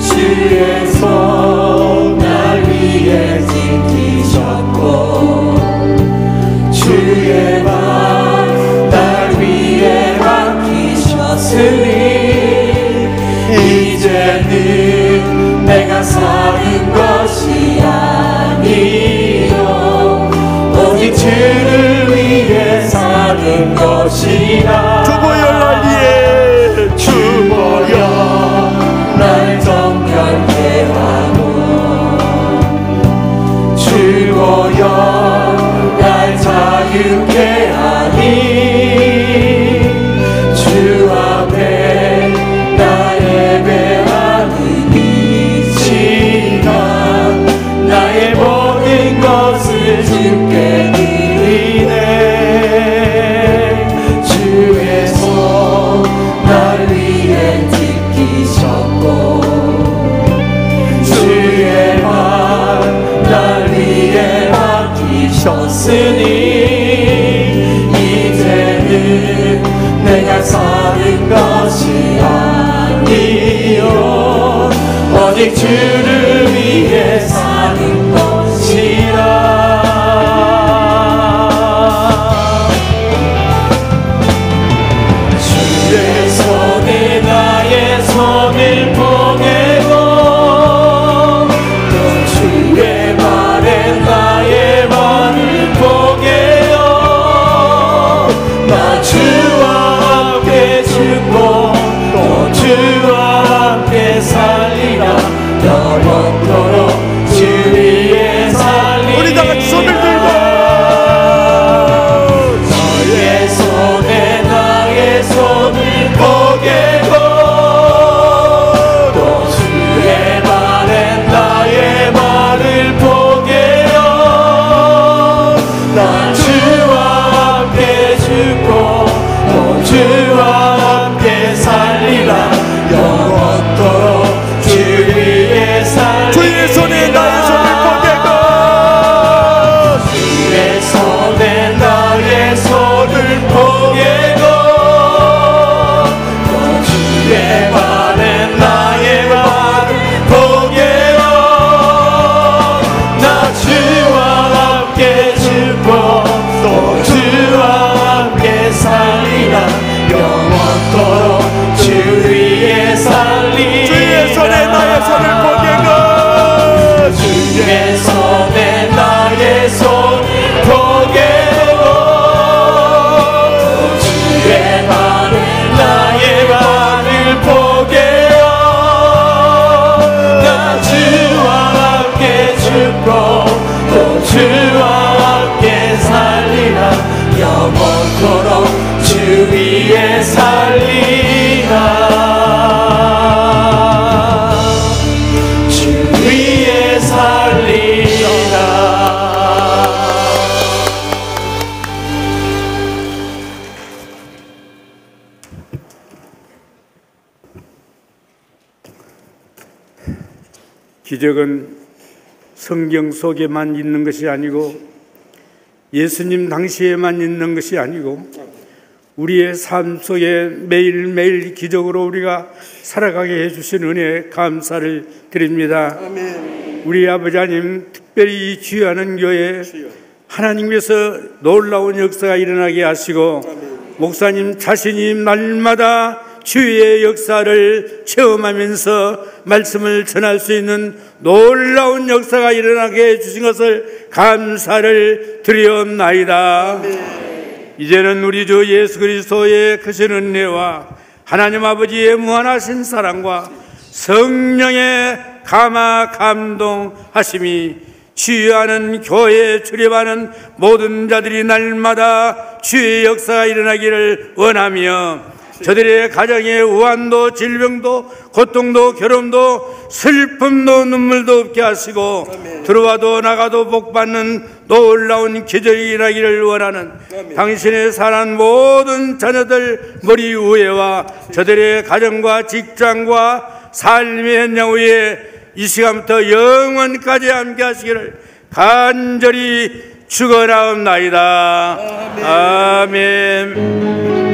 주의 손 날 위해 지키셨고, 주의 발 날 위해 맡기셨으니, 이제는 내가 사는 것이 아니요 오직 주를 위해 사는 것이라. 주 보여 날 위해, 주 보여 날 정결케 하고, 주 보여 날 자유케 하니, 주 앞에 나 예배하는 이 시간 나의 모든 것을 주께 드리네. 주의 손 날 위해 지키셨고, 주의 발 날 위해 맡기셨으니, 이제는 내가 사는 것이 아니요 오직 주를 위해 사는 것이라. 주의 손에 나의 손을 포개고, 또 주의 발에 나의 발을 포개요. 나 주와 함께 죽고 또 주와 함께 살리라. 영원토록 주 위에 살리라. 우리 다 같이 손을 들고, 주의 손에 나의 손을 포개고, 또 주의 발에 나의 발을 포개요. 나 주와 함께 죽고 또 주와 함께 살리라. 영원토록 주 위에 살리라. 주의 손에 나의 손을 포개고, 주의 손에 나의 손을 포개고, 또 주의 기적은 성경 속에만 있는 것이 아니고 예수님 당시에만 있는 것이 아니고 우리의 삶 속에 매일매일 기적으로 우리가 살아가게 해주신 은혜에 감사를 드립니다. 우리 아버지 하나님, 특별히 이 주의하는 교회 하나님께서 놀라운 역사가 일어나게 하시고 목사님 자신이 날마다 주의 역사를 체험하면서 말씀을 전할 수 있는 놀라운 역사가 일어나게 해주신 것을 감사를 드리옵나이다. 이제는 우리 주 예수 그리스도의 크신 은혜와 하나님 아버지의 무한하신 사랑과 성령의 감화 감동하심이 주의하는 교회에 출입하는 모든 자들이 날마다 주의 역사가 일어나기를 원하며 저들의 가정에 우환도 질병도 고통도 괴로움도 슬픔도 눈물도 없게 하시고 들어와도 나가도 복받는 놀라운 기적이 일어나기를 원하는 당신의 사랑하는 모든 자녀들 머리 위에와 저들의 가정과 직장과 삶의 현장 위에 이 시간부터 영원까지 함께 하시기를 간절히 축원하옵나이다. 아멘.